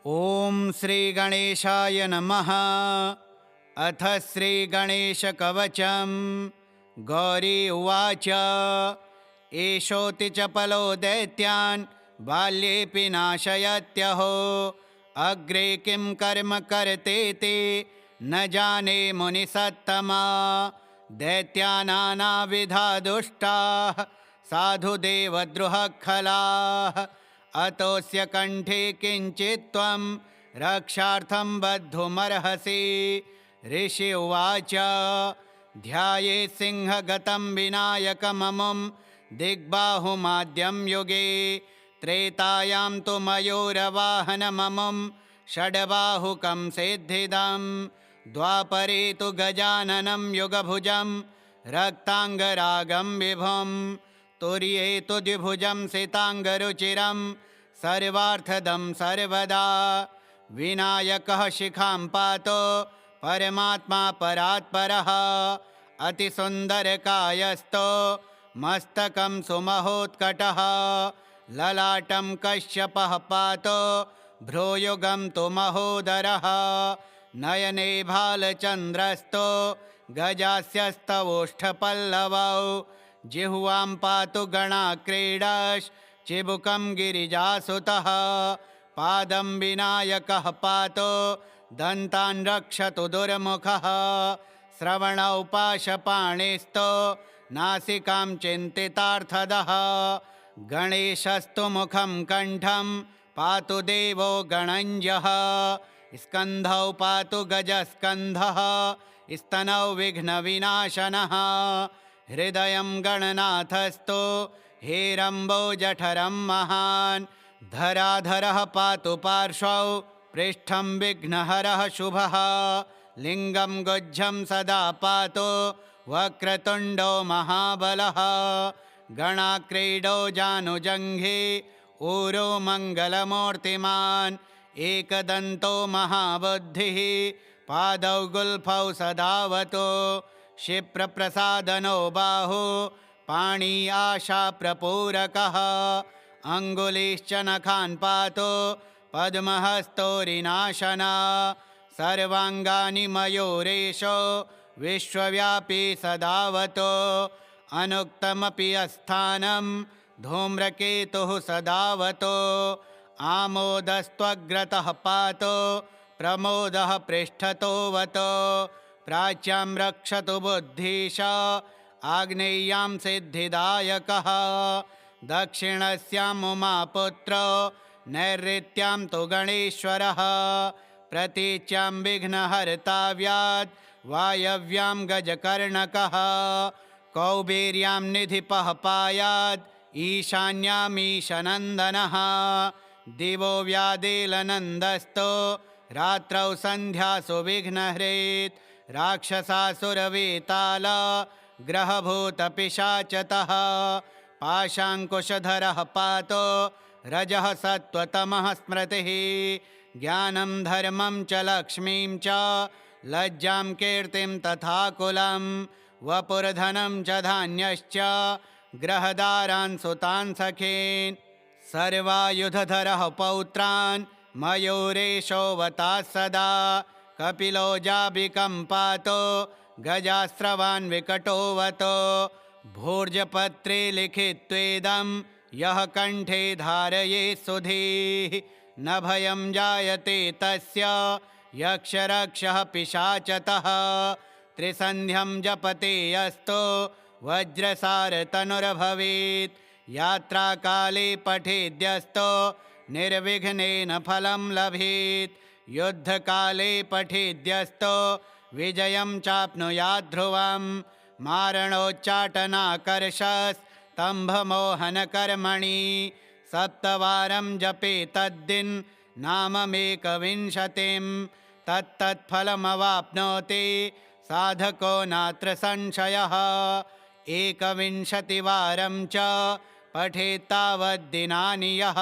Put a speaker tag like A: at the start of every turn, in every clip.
A: ॐ श्रीगणेशाय नमः। अथ श्रीगणेशकवचम्। गौरी उवाच। एषोऽति चपलो दैत्यान् बाल्येऽपि नाशयत्यहो। अग्रे किं कर्म कर्तेति न जाने मुनिसत्तमा। दैत्यानानाविधा दुष्टाः साधुदेवद्रुहखलाः। अतोऽस्य कण्ठे किञ्चित् त्वं रक्षार्थं बद्धुमर्हसि। ऋषि उवाच। ध्यायेत् सिंहगतं विनायकममुं दिग्बाहुमाद्यं युगे। त्रेतायां तु मयूरवाहनममुं षड्बाहुकं सिद्धिदं। द्वापरे तु गजाननं युगभुजं रक्ताङ्गरागं विभुं। तुर्ये तु द्विभुजं सिताङ्गरुचिरं सर्वार्थदं सर्वदा। विनायकः शिखां पातो परमात्मा परात्परः। अतिसुन्दरकायस्तो मस्तकं सुमहोत्कटः। ललाटं कश्यपः पातो भ्रूयुगं तु महोदरः। नयने भालचन्द्रस्तो गजास्यस्तवोष्ठपल्लवौ। जिह्वां पातु गणाक्रीडाश्चिबुकं गिरिजासुतः। पादं विनायकः पातो दन्तान् रक्षतु दुर्मुखः। श्रवणौ पाशपाणिस्तो नासिकां चिन्तितार्थदः। गणेशस्तु मुखं कण्ठं पातु देवो गणञ्जः। स्कन्धौ पातु गजस्कन्धः स्तनौ विघ्नविनाशनः। हृदयं गणनाथस्तो हेरम्बो जठरं महान्। धराधरः पातु पार्श्वौ पृष्ठं विघ्नहरः शुभः। लिङ्गं गुज्झं सदा पातु वक्रतुण्डो महाबलः। गणाक्रीडो जानुजङ्घे ऊरो मङ्गलमूर्तिमान्। एकदन्तो महाबुद्धिः पादौ गुल्फौ सदावतो। क्षिप्रप्रसादनो बाहु पाणी आशाप्रपूरकः। अङ्गुलीश्च नखान् पातो पद्महस्तोरिनाशना। सर्वाङ्गानि मयूरेशो विश्वव्यापी सदावतो। अनुक्तमपि अस्थानं धूम्रकेतुः सदावतो। आमोदस्त्वग्रतः पातो प्रमोदः पृष्ठतोऽवतो। प्राच्यां रक्षतु बुद्धीश आग्नेय्यां सिद्धिदायकः। दक्षिणस्याम् उमापुत्रो नैऋत्यां तु गणेश्वरः। प्रतीच्यां विघ्नहर्ताव्यात् वायव्यां गजकर्णकः। कौबेर्यां निधिपः पायात् ईशान्यामीशनन्दनः। दिवो व्यादेलनन्दस्तो रात्रौ सन्ध्यासु विघ्नहृत्। राक्षसासुरवेताल ग्रहभूतपिशाचतः। पाशाङ्कुशधरः पातो रजः सत्त्वतमः स्मृतिः। ज्ञानं धर्मं च लक्ष्मीं च लज्जां कीर्तिं तथा कुलं। वपुर्धनं च धान्यश्च ग्रहदारान् सुतान् सखीन्। सर्वायुधधरः पौत्रान् मयूरेशोऽवताः सदा। कपिलो जाबिकं पातो गजास्रवान् विकटोऽवतो। भूर्जपत्रे लिखित्वेदं यः कण्ठे धारयेत् सुधीः। न भयं जायते तस्य यक्षरक्षः पिशाचतः। त्रिसन्ध्यं जपते यस्तो वज्रसारतनुर्भवेत्। यात्राकाले पठेद्यस्तो निर्विघ्नेन फलं लभेत्। युद्धकाले पठेद्यस्तो विजयं चाप्नुयात् ध्रुवं। मारणोच्चाटनाकर्षस्तम्भमोहनकर्मणि। सप्तवारं जपेत् तद्दिन् नाममेकविंशतिं। तत्तत्फलमवाप्नोति साधको नात्र संशयः। एकविंशतिवारं च पठेत्तावद्दिनानि यः।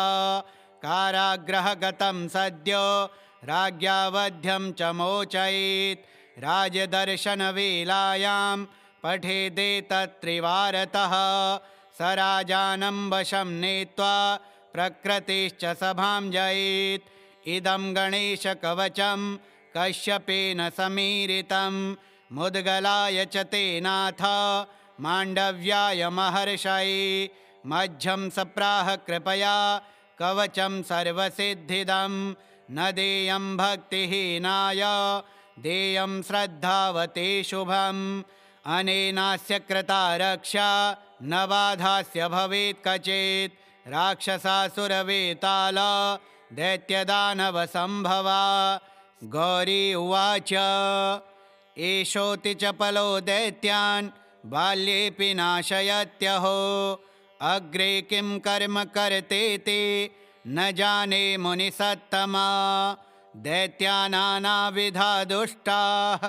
A: कारागृहगतं सद्यो राज्ञावध्यं च मोचयेत्। राजदर्शनवेलायां पठेदेतत्त्रिवारतः। स राजानं वशं नीत्वा प्रकृतिश्च सभां जयेत्। इदं गणेशकवचं कश्यपेन समीरितं मुद्गलाय च तेनाथ माण्डव्याय महर्षये मध्यं सप्राह कृपया कवचं सर्वसिद्धिदं न देयं भक्तिहीनाय देयं श्रद्धावते शुभम् अनेनास्य कृता रक्षा न बाधास्य भवेत् कचित् राक्षसासुरवेताल दैत्यदानवसम्भवा गौरी उवाच एषोऽति चपलो दैत्यान् बाल्येऽपि नाशयत्यहो अग्रे किं कर्म कर्तेति न जाने मुनिसत्तमा दैत्यानानाविधा दुष्टाः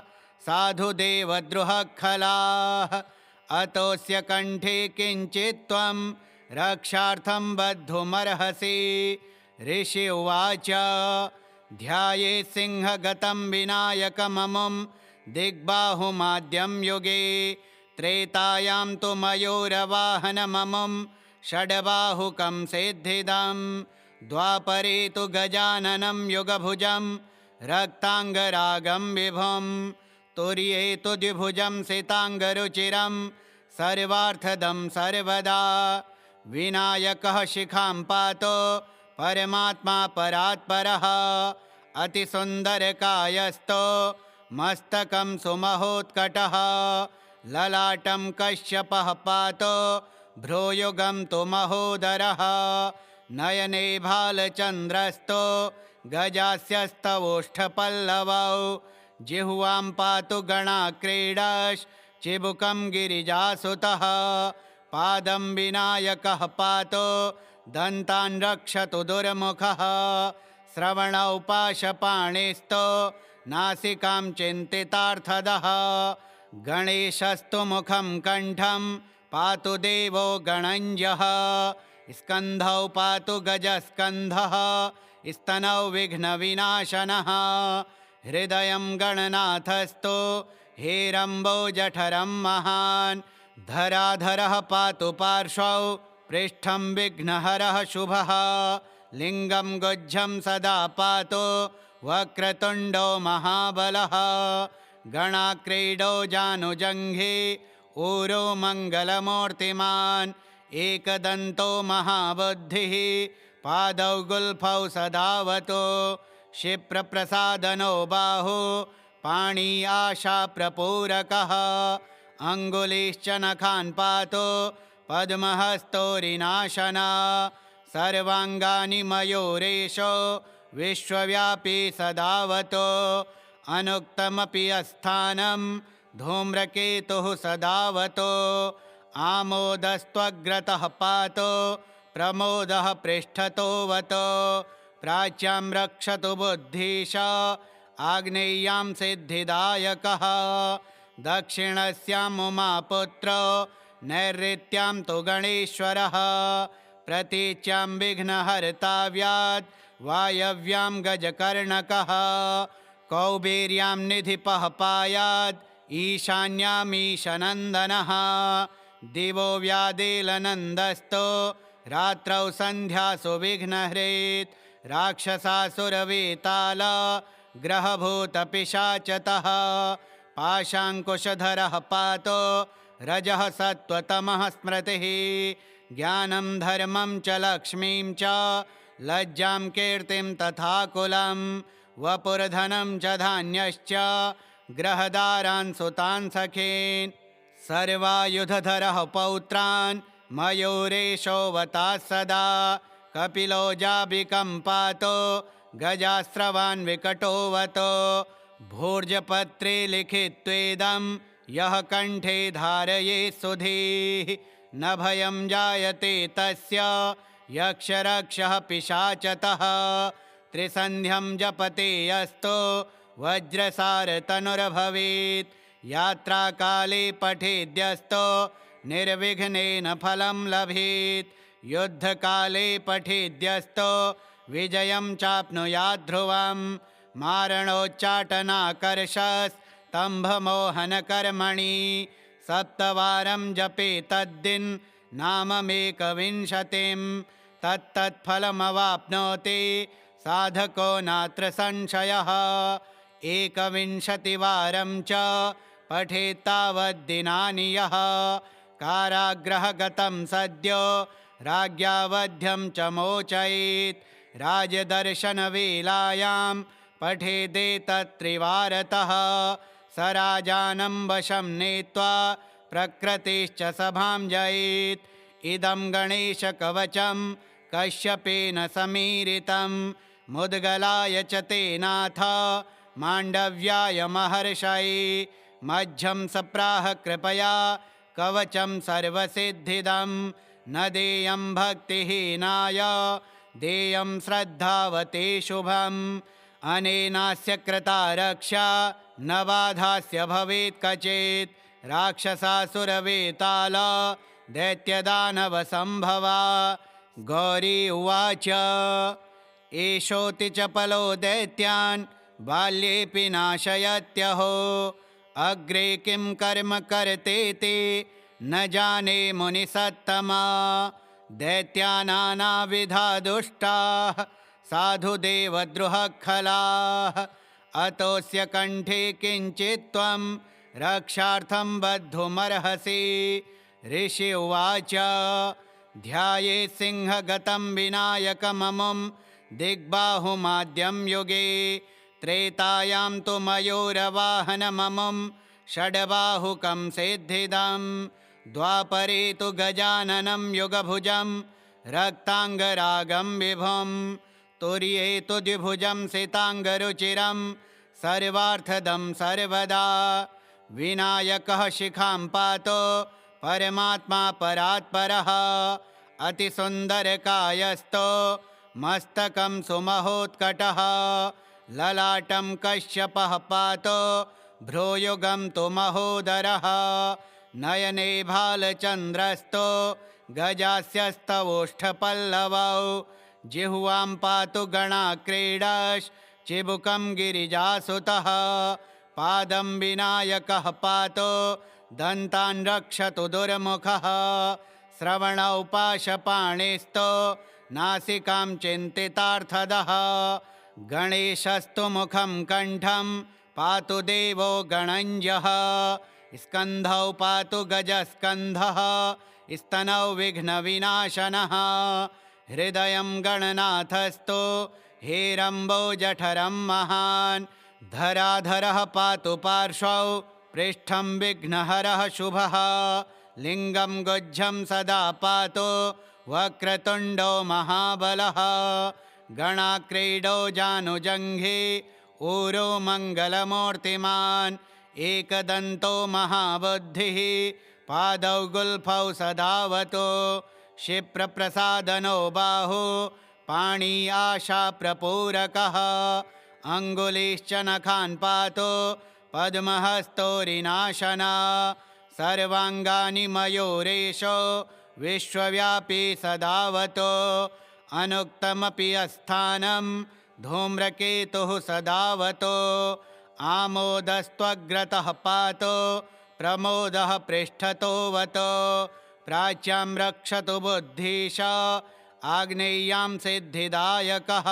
A: साधुदेवद्रुहखलाः अतोऽस्य कण्ठे किञ्चित् त्वं रक्षार्थं बद्धुमर्हसि ऋषि उवाच ध्यायेत् सिंहगतं विनायकममुं दिग्बाहुमाद्यं युगे त्रेतायां तु मयूरवाहनममुं षड्बाहुकं सिद्धिदं द्वापरे तु गजाननं युगभुजं रक्ताङ्गरागं विभुं तुर्ये तु द्विभुजं सिताङ्गरुचिरं सर्वार्थदं सर्वदा विनायकः शिखां पातो परमात्मा परात्परः अतिसुन्दरकायस्तो मस्तकं सुमहोत्कटः ललाटं कश्यपः पातो भ्रूयुगं तु महोदरः नयने भालचन्द्रस्तो गजास्यस्तवोष्ठपल्लवौ जिह्वां पातु गणाक्रीडाश्चिबुकं गिरिजासुतः पादं विनायकः पातो दन्तान् रक्षतु दुर्मुखः श्रवणौ पाशपाणिस्तो नासिकां चिन्तितार्थदः गणेशस्तु मुखं कण्ठं पातु देवो गणञ्जः स्कन्धौ पातु गजस्कन्धः स्तनौ विघ्नविनाशनः हृदयं गणनाथस्तु हेरम्बो जठरं महान् धराधरः पातु पार्श्वौ पृष्ठं विघ्नहरः शुभः लिङ्गं गुज्जं सदा पातु वक्रतुण्डो महाबलः गणाक्रीडो जानुजङ्घे ऊरो मङ्गलमूर्तिमान् एकदन्तो महाबुद्धिः पादौ गुल्फौ सदावतो क्षिप्रप्रसादनो बाहु पाणी आशाप्रपूरकः अङ्गुलीश्च नखान् पातो पद्महस्तोरिनाशना सर्वाङ्गानि मयूरेशो विश्वव्यापी सदावतो अनुक्तमपि अस्थानं धूम्रकेतुः सदावतो आमोदस्त्वग्रतः पातो प्रमोदः पृष्ठतोवतो प्राच्यां रक्षतु बुद्धीश आग्नेय्यां सिद्धिदायकः दक्षिणस्याम् उमापुत्रो नैऋत्यां तु गणेश्वरः प्रतीच्यां विघ्नहर्ताव्यात् वायव्यां गजकर्णकः कौबेर्यां निधिपः पायात् ईशान्यामीशनन्दनः दिवो व्यादेलनन्दस्तो रात्रौ सन्ध्यासु विघ्नहृत् राक्षसासुरवेताल ग्रहभूतपिशाचतः पाशाङ्कुशधरः पातो रजः सत्त्वतमः स्मृतिः ज्ञानं धर्मं च लक्ष्मीं च लज्जां कीर्तिं तथा कुलं वपुर्धनं च धान्यश्च ग्रहदारान् सुतान् सखीन् सर्वायुधधरः पौत्रान् मयूरेशोऽवताः सदा कपिलो जाबिकं पातो गजास्रवान् विकटोऽवतो भूर्जपत्रे लिखित्वेदं यः कण्ठे धारयेत् सुधीः न भयं जायते तस्य यक्षरक्षः पिशाचतः त्रिसन्ध्यं जपते यस्तो वज्रसारतनुर्भवेत् यात्राकाले पठेद्यस्तो निर्विघ्नेन फलं लभेत् युद्धकाले पठेद्यस्तो विजयं चाप्नुयात् ध्रुवं मारणोच्चाटनाकर्षस्तम्भमोहनकर्मणि सप्तवारं जपेत् तद्दिन् नाममेकविंशतिं तत्तत्फलमवाप्नोति साधको नात्र संशयः। एकविंशतिवारं च पठेत्तावद्दिनानि यः कारागृहगतं सद्यो राज्ञावध्यं च मोचयेत्। राजदर्शनवेलायां पठेदेतत्त्रिवारतः स राजानं वशं नीत्वा प्रकृतिश्च सभां जयेत्। इदं गणेशकवचं कश्यपेन समीरितं मुद्गलाय च तेनाथ माण्डव्याय महर्षये। मह्यं सप्राह कृपया कवचं सर्वसिद्धिदं न देयं भक्तिहीनाय देयं श्रद्धावते शुभम्। अनेनास्य कृता रक्षा न बाधास्य भवेत् कचित्। राक्षसासुरवेताल दैत्यदानवसम्भवा। गौरी उवाच एषोऽति चपलो दैत्यान् बाल्येऽपि नाशयत्यहो। अग्रे किं कर्म कर्तेति न जाने मुनिसत्तमा। दैत्यानानाविधा दुष्टाः साधुदेवद्रुहखलाः। अतोऽस्य कण्ठे किञ्चित् त्वं रक्षार्थं बद्धुमर्हसि। ऋषि उवाच ध्यायेत् सिंहगतं विनायकममुं दिग्बाहुमाद्यं युगे। त्रेतायां तु मयूरवाहनममुं षड्बाहुकं सिद्धिदं। द्वापरे तु गजाननं युगभुजं रक्ताङ्गरागं विभुं। तुर्ये तु द्विभुजं सिताङ्गरुचिरं सर्वार्थदं सर्वदा। विनायकः शिखां पातो परमात्मा परात्परः। अतिसुन्दरकायस्तो मस्तकं सुमहोत्कटः। ललाटं कश्यपः पातो भ्रूयुगं तु महोदरः। नयने भालचन्द्रस्तो गजास्यस्तवोष्ठपल्लवौ। जिह्वां पातु गणाक्रीडाश्चिबुकं गिरिजासुतः। पादं विनायकः पातो दन्तान् रक्षतु दुर्मुखः। श्रवणौ पाशपाणिस्तो नासिकां चिन्तितार्थदः। गणेशस्तु मुखं कण्ठं पातु देवो गणञ्जः। स्कन्धौ पातु गजस्कन्धः स्तनौ विघ्नविनाशनः। हृदयं गणनाथस्तु हेरम्बो जठरं महान्। धराधरः पातु पार्श्वौ पृष्ठं विघ्नहरः शुभः। लिङ्गं गुज्जं सदा पातु वक्रतुण्डो महाबलः। गणाक्रीडो जानुजङ्घे ऊरो मङ्गलमूर्तिमान्। एकदन्तो महाबुद्धिः पादौ गुल्फौ सदावतो। क्षिप्रप्रसादनो बाहु पाणी आशाप्रपूरकः। अङ्गुलीश्च नखान् पातो पद्महस्तोरिनाशना। सर्वाङ्गानि मयूरेशो विश्वव्यापी सदावतो। अनुक्तमपि अस्थानं धूम्रकेतुः सदावतो। आमोदस्त्वग्रतः पातो प्रमोदः पृष्ठतोऽवतो। प्राच्यां रक्षतु बुद्धीश आग्नेय्यां सिद्धिदायकः।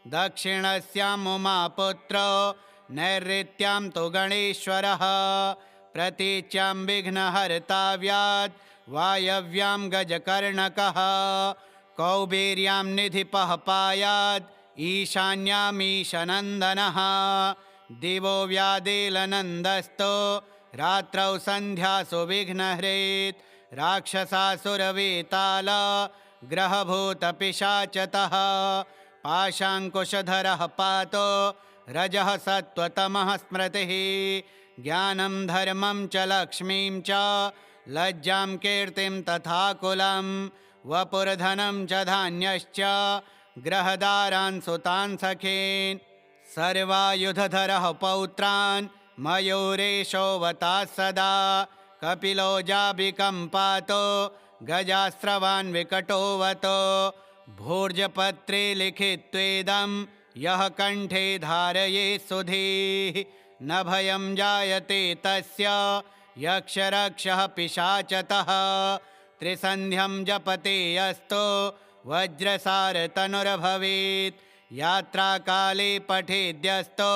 A: दक्षिणस्याम् उमापुत्रो नैऋत्यां तु गणेश्वरः। प्रतीच्यां विघ्नहर्ताव्यात् वायव्यां गजकर्णकः। कौबेर्यां निधिपः पायात् ईशान्यामीशनन्दनः। दिवो व्यादेलनन्दस्तो रात्रौ सन्ध्यासु विघ्नहृत्। राक्षसासुरवेताल ग्रहभूतपिशाचतः। पाशाङ्कुशधरः पातो रजः सत्त्वतमः स्मृतिः। ज्ञानं धर्मं च लक्ष्मीं च लज्जां कीर्तिं तथा कुलं। वपुर्धनं च धान्यश्च ग्रहदारान् सुतान् सखीन्। सर्वायुधधरः पौत्रान् मयूरेशोऽवताः सदा। कपिलो जाबिकं पातो गजास्रवान् विकटोऽवतो। भूर्जपत्रे लिखित्वेदं यः कण्ठे धारयेत् सुधीः। न भयं जायते तस्य यक्षरक्षः पिशाचतः। त्रिसन्ध्यं जपते यस्तो वज्रसारतनुर्भवेत्। यात्राकाले पठेद्यस्तो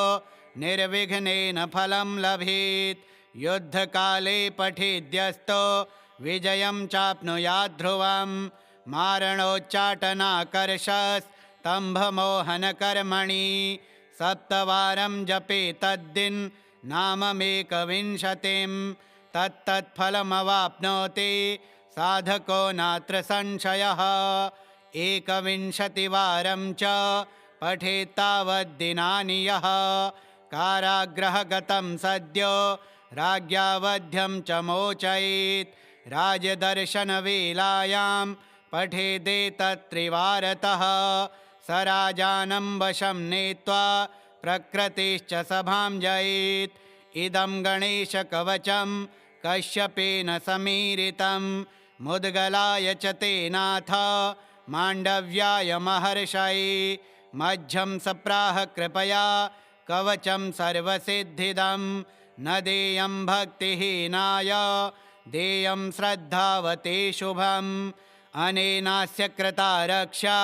A: निर्विघ्नेन फलं लभेत् युद्धकाले पठेद्यस्तो विजयं चाप्नुयात् ध्रुवं मारणोच्चाटनाकर्षस्तम्भमोहनकर्मणि सप्तवारं जपेत् तद्दिन् नाममेकविंशतिं तत्तत्फलमवाप्नोति साधको नात्र संशयः एकविंशतिवारं च पठेत्तावद्दिनानि यः कारागृहगतं सद्यो राज्ञा वध्यं च मोचयेत् राजदर्शनवेलायां पठेदेतत्त्रिवारतः स राजानं वशं नीत्वा प्रकृतिश्च सभां जयेत् इदं गणेशकवचं कश्यपेन समीरितं मुद्गलाय च तेनाथ माण्डव्याय महर्षये मध्यं सप्राह कृपया कवचं सर्वसिद्धिदं न देयं भक्तिहीनाय देयं श्रद्धावते शुभम् अनेनास्य कृता रक्षा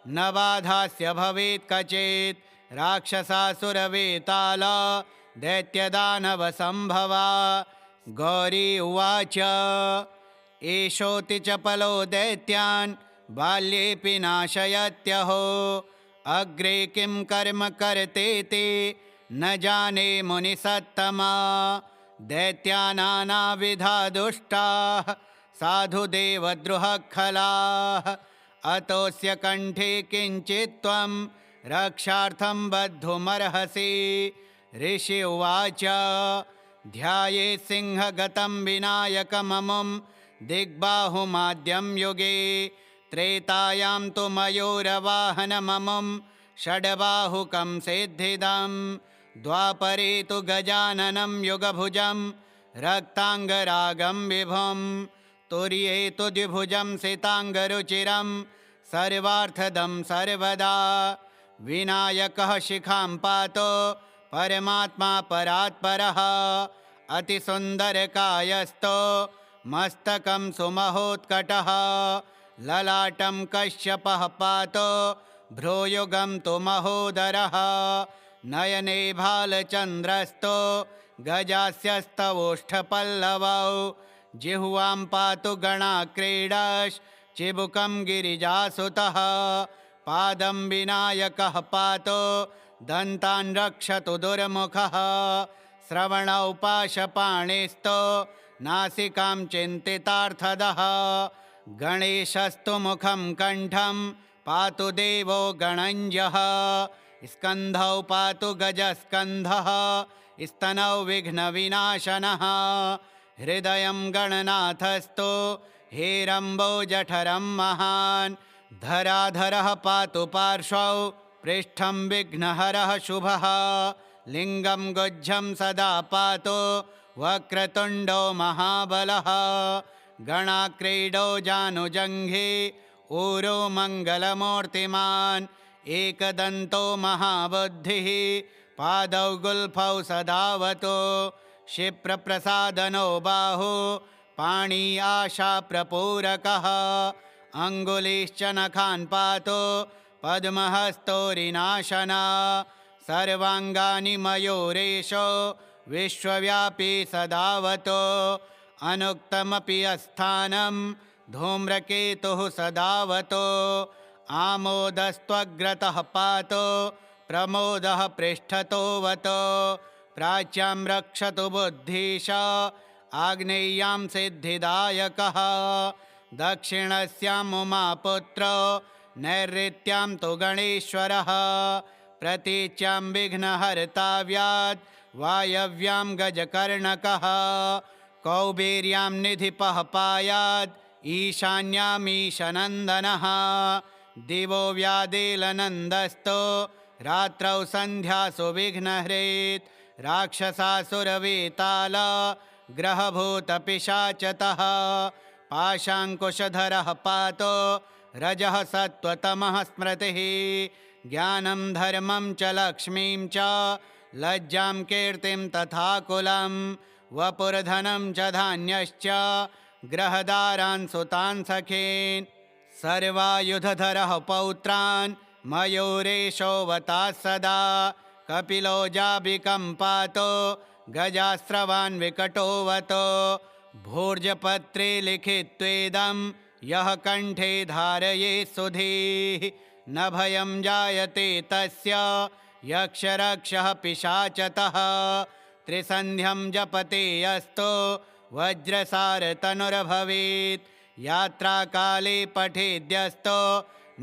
A: न बाधास्य भवेत् कचित् राक्षसासुरवेताल दैत्यदानवसम्भवा गौरी उवाच एषोऽति चपलो दैत्यान् बाल्येऽपि नाशयत्यहो अग्रे किं कर्म कर्तेति न जाने मुनिसत्तमा दैत्यानानाविधा दुष्टाः साधुदेवद्रुहखलाः अतोऽस्य कण्ठे किञ्चित् त्वं रक्षार्थं बद्धुमर्हसि ऋषि उवाच ध्यायेत् सिंहगतं विनायकममुं दिग्बाहुमाद्यं युगे त्रेतायां तु मयूरवाहनममुं षड्बाहुकं सिद्धिदं द्वापरे तु गजाननं युगभुजं रक्ताङ्गरागं विभुं तुर्ये तु द्विभुजं सिताङ्गरुचिरं सर्वार्थदं सर्वदा विनायकः शिखां पातो परमात्मा परात्परः अतिसुन्दरकायस्तो मस्तकं सुमहोत्कटः ललाटं कश्यपः पातो भ्रूयुगं तु महोदरः नयने भालचन्द्रस्तो गजास्यस्तवोष्ठपल्लवौ जिह्वां पातु गणाक्रीडाश्चिबुकं गिरिजासुतः पादं विनायकः पातो दन्तान् रक्षतु दुर्मुखः श्रवणौ पाशपाणिस्तो नासिकां चिन्तितार्थदः गणेशस्तु मुखं कण्ठं पातु देवो गणञ्जः स्कन्धौ पातु गजस्कन्धः स्तनौ विघ्नविनाशनः हृदयं गणनाथस्तु हेरम्बो जठरं महान् धराधरः पातु पार्श्वौ पृष्ठं विघ्नहरः शुभः लिङ्गं गुज्जं सदा पातु वक्रतुण्डो महाबलः गणाक्रीडो जानुजङ्घे ऊरो मङ्गलमूर्तिमान् एकदन्तो महाबुद्धिः पादौ गुल्फौ सदावतो क्षिप्रप्रसादनो बाहु पाणी आशाप्रपूरकः अङ्गुलीश्च नखान् पातो पद्महस्तोरिनाशना सर्वाङ्गानि मयूरेशो विश्वव्यापी सदावतो अनुक्तमपि अस्थानं धूम्रकेतुः सदावतो आमोदस्त्वग्रतः पातो प्रमोदः पृष्ठतोवतो प्राच्यां रक्षतु बुद्धीश आग्नेय्यां सिद्धिदायकः दक्षिणस्याम् उमापुत्रो नैऋत्यां तु गणेश्वरः प्रतीच्यां विघ्नहर्ताव्यात् वायव्यां गजकर्णकः कौबेर्यां निधिपः पायात् ईशान्यामीशनन्दनः दिवो व्यादेलनन्दस्तो रात्रौ सन्ध्यासु विघ्नहृत् राक्षसासुरवेताल ग्रहभूतपिशाचतः पाशाङ्कुशधरः पातो रजः सत्त्वतमः स्मृतिः ज्ञानं धर्मं च लक्ष्मीं च लज्जां कीर्तिं तथा कुलं वपुर्धनं च धान्यश्च ग्रहदारान् सुतान् सखीन् सर्वायुधधरः पौत्रान् मयूरेशोऽवता सदा कपिलो जाबिकम्पातो गजास्रवान् विकटोऽवतो भूर्जपत्रे लिखित्वेदं यः कण्ठे धारये सुधीः न भयं जायते तस्य यक्षरक्षः पिशाचतः त्रिसन्ध्यं जपते यस्तो वज्रसारतनुर्भवेत् यात्राकाले पठेद्यस्तो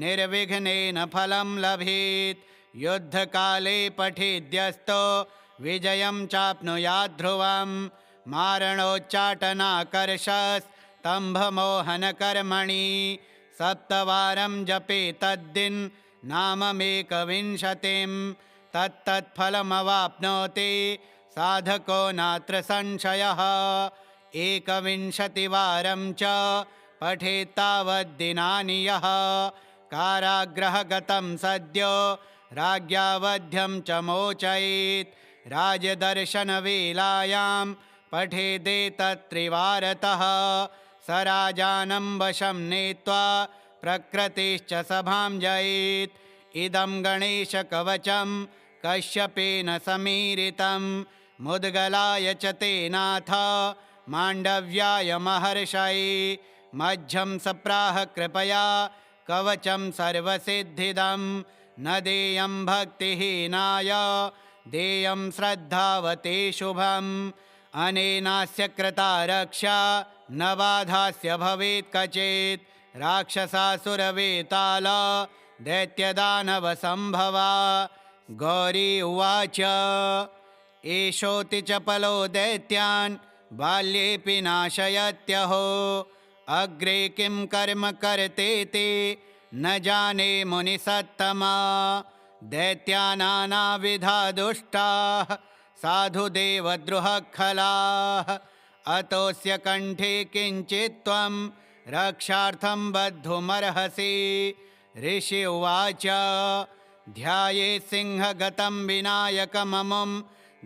A: निर्विघ्नेन फलं लभेत् युद्धकाले पठेद्यस्तो विजयं चाप्नुयात् ध्रुवं मारणोच्चाटनाकर्षस्तम्भमोहनकर्मणि सप्तवारं जपे तद्दिन् नाममेकविंशतिं तत्तत्फलमवाप्नोति साधको नात्र संशयः एकविंशतिवारं च पठेत्तावद्दिनानि यः कारागृहगतं सद्यो राज्ञावध्यं च मोचयेत् राजदर्शनवेलायां पठेदेतत्त्रिवारतः स राजानं वशं नीत्वा प्रकृतिश्च सभां जयेत् इदं गणेशकवचं कश्यपेन समीरितं मुद्गलाय च तेनाथ माण्डव्याय महर्षये मध्यं सप्राह कृपया कवचं सर्वसिद्धिदं न देयं भक्तिहीनाय देयं श्रद्धावते शुभम् अनेनास्य कृता रक्षा न बाधास्य भवेत् कचित् राक्षसासुरवेताल दैत्यदानवसम्भवा गौरी उवाच एषोऽति चपलो दैत्यान् बाल्येऽपि नाशयत्यहो अग्रे किं कर्म कर्तेति न जाने मुनिसत्तमा दैत्यानानाविधा दुष्टाः साधुदेवद्रुहखलाः अतोऽस्य कण्ठे किञ्चित् त्वं रक्षार्थं बद्धुमर्हसि ऋषि उवाच ध्यायेत् सिंहगतं विनायकममुं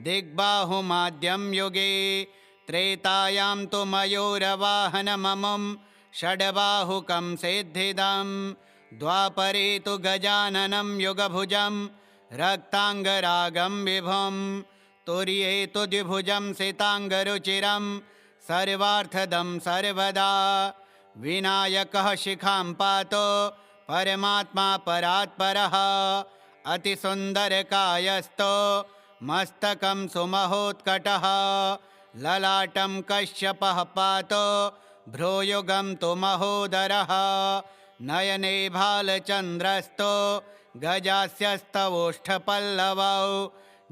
A: दिग्बाहुमाद्यं युगे त्रेतायां तु मयूरवाहनममुं षड्बाहुकं सिद्धिदं द्वापरे तु गजाननं युगभुजं रक्ताङ्गरागं विभुं तुर्ये तु द्विभुजं सिताङ्गरुचिरं सर्वार्थदं सर्वदा विनायकः शिखां पातो परमात्मा परात्परः अतिसुन्दरकायस्तो मस्तकं सुमहोत्कटः ललाटं कश्यपः पातो भ्रूयुगं तु महोदरः नयने भालचन्द्रस्तो गजास्यस्तवोष्ठपल्लवौ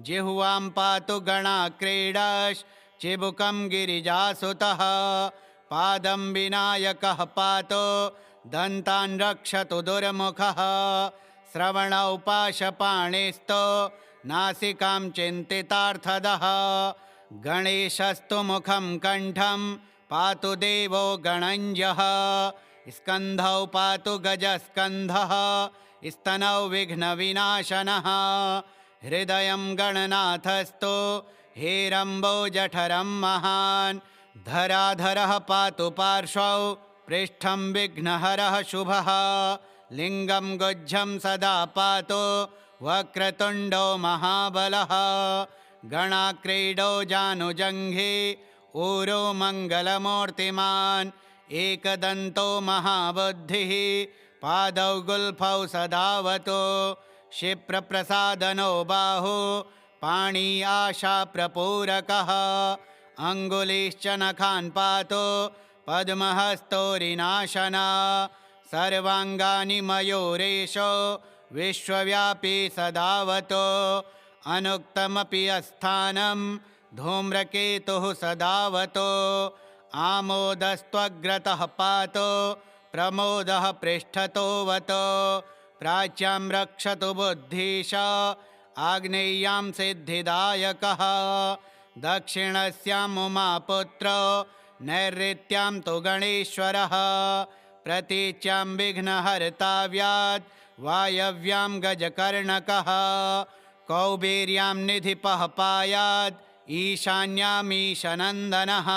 A: जिह्वां पातु गणाक्रीडाश्चिबुकं गिरिजासुतः पादं विनायकः पातो दन्तान् रक्षतु दुर्मुखः श्रवणौ पाशपाणिस्तो नासिकां चिन्तितार्थदः गणेशस्तु मुखं कण्ठं पातु देवो गणञ्जः स्कन्धौ पातु गजस्कन्धः स्तनौ विघ्नविनाशनः हृदयं गणनाथस्तु हेरम्बो जठरं महान् धराधरः पातु पार्श्वौ पृष्ठं विघ्नहरः शुभः लिङ्गं गुज्जं सदा पातु वक्रतुण्डो महाबलः गणाक्रीडो जानुजङ्घे ऊरो मङ्गलमूर्तिमान् एकदन्तो महाबुद्धिः पादौ गुल्फौ सदावतो क्षिप्रप्रसादनो बाहु पाणी आशाप्रपूरकः अङ्गुलीश्च नखान् पातो पद्महस्तोरिनाशना सर्वाङ्गानि मयूरेशो विश्वव्यापी सदावतो अनुक्तमपि अस्थानं धूम्रकेतुः सदावतो आमोदस्त्वग्रतः पातो प्रमोदः पृष्ठतोऽवतो प्राच्यां रक्षतु बुद्धीश आग्नेय्यां सिद्धिदायकः दक्षिणस्याम् उमापुत्रो नैऋत्यां तु गणेश्वरः प्रतीच्यां विघ्नहर्ताव्यात् वायव्यां गजकर्णकः कौबेर्यां निधिपः पायात् ईशान्यामीशनन्दनः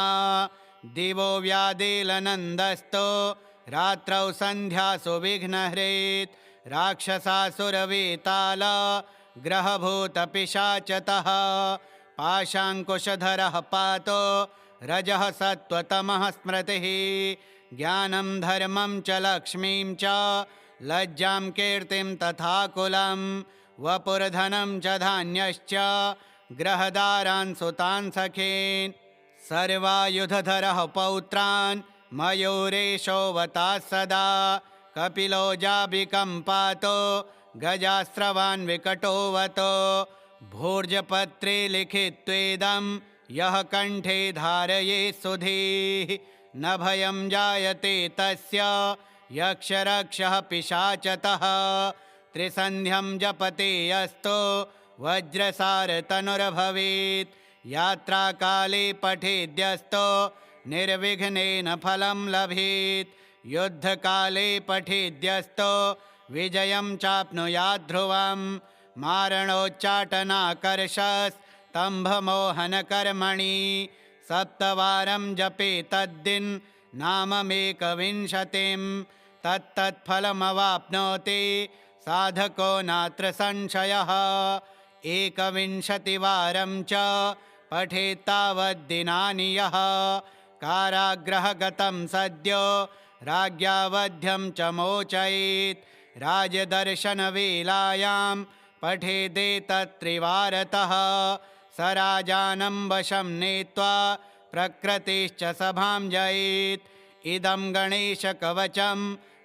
A: दिवो व्यादेलनन्दस्तो रात्रौ सन्ध्यासु विघ्नहृत् राक्षसासुरवेताल ग्रहभूतपिशाचतः पाशाङ्कुशधरः पातो रजः सत्त्वतमः स्मृतिः ज्ञानं धर्मं च लक्ष्मीं च लज्जां कीर्तिं तथा कुलं वपुर्धनं च धान्यश्च ग्रहदारान् सुतान् सखीन् सर्वायुधधरः पौत्रान् मयूरेशोऽवताः सदा कपिलो जाबिकं पातो गजास्रवान् विकटोऽवतो भूर्जपत्रे लिखित्वेदं यः कण्ठे धारयेत् सुधीः न भयं जायते तस्य यक्षरक्षः पिशाचतः त्रिसन्ध्यं जपते यस्तो वज्रसारतनुर्भवेत् यात्राकाले पठेद्यस्तो निर्विघ्नेन फलं लभेत् युद्धकाले पठेद्यस्तो विजयं चाप्नुयात् ध्रुवम् मारणोच्चाटनाकर्षस्तम्भमोहनकर्मणि सप्तवारं जपे तद्दिन् नाममेकविंशतिं तत्तत्फलमवाप्नोति साधको नात्र संशयः एकविंशतिवारं च पठेत्तावद्दिनानि यः कारागृहगतं सद्यो राज्ञावध्यं च मोचयेत् राजदर्शनवेलायां पठेदेतत्त्रिवारतः स राजानं वशं नीत्वा प्रकृतिश्च सभां जयेत् इदं गणेशकवचं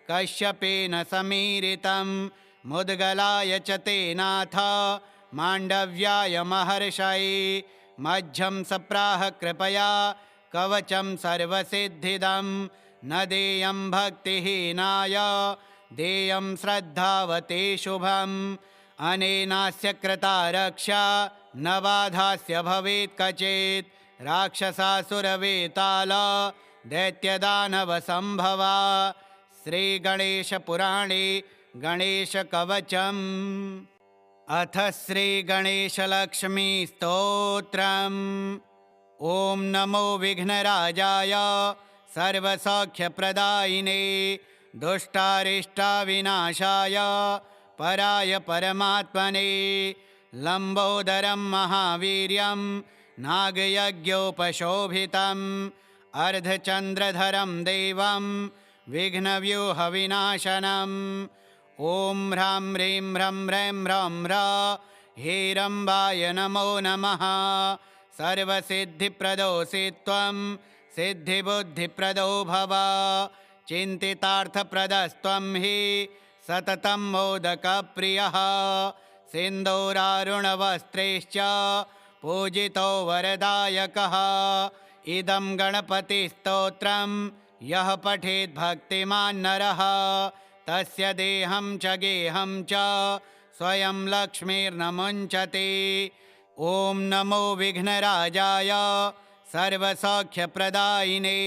A: कश्यपेन समीरितं मुद्गलाय च तेनाथ माण्डव्याय महर्षये मध्यं सप्राह कृपया कवचं सर्वसिद्धिदं न देयं भक्तिहीनाय देयं श्रद्धावते शुभम् अनेनास्य कृता रक्षा न बाधास्य भवेत् कचित् राक्षसासुरवेताल दैत्यदानवसम्भवा श्रीगणेशपुराणे गणेशकवचम् अथ श्रीगणेशलक्ष्मीस्तोत्रम् ॐ नमो विघ्नराजाय सर्वसौख्यप्रदायिने दुष्टारिष्टाविनाशाय पराय परमात्मने लम्बोदरं महावीर्यं नागयज्ञोपशोभितम् अर्धचन्द्रधरं देवं विघ्नव्यूहविनाशनम् ॐ ह्रां ह्रीं ह्रं ह्रैं ह्रौं ह्र हेरम्बाय नमो नमः सर्वसिद्धिप्रदोऽसि त्वं सिद्धिबुद्धिप्रदो भव चिन्तितार्थप्रदस्त्वं हि सततं मोदकप्रियः सिन्दूरारुणवस्त्रैश्च पूजितो वरदायकः इदं गणपतिस्तोत्रं यः पठेत् भक्तिमान् नरः तस्य देहं च गेहं च स्वयं लक्ष्मीर्न मुञ्चति ॐ नमो विघ्नराजाय सर्वसौख्यप्रदायिने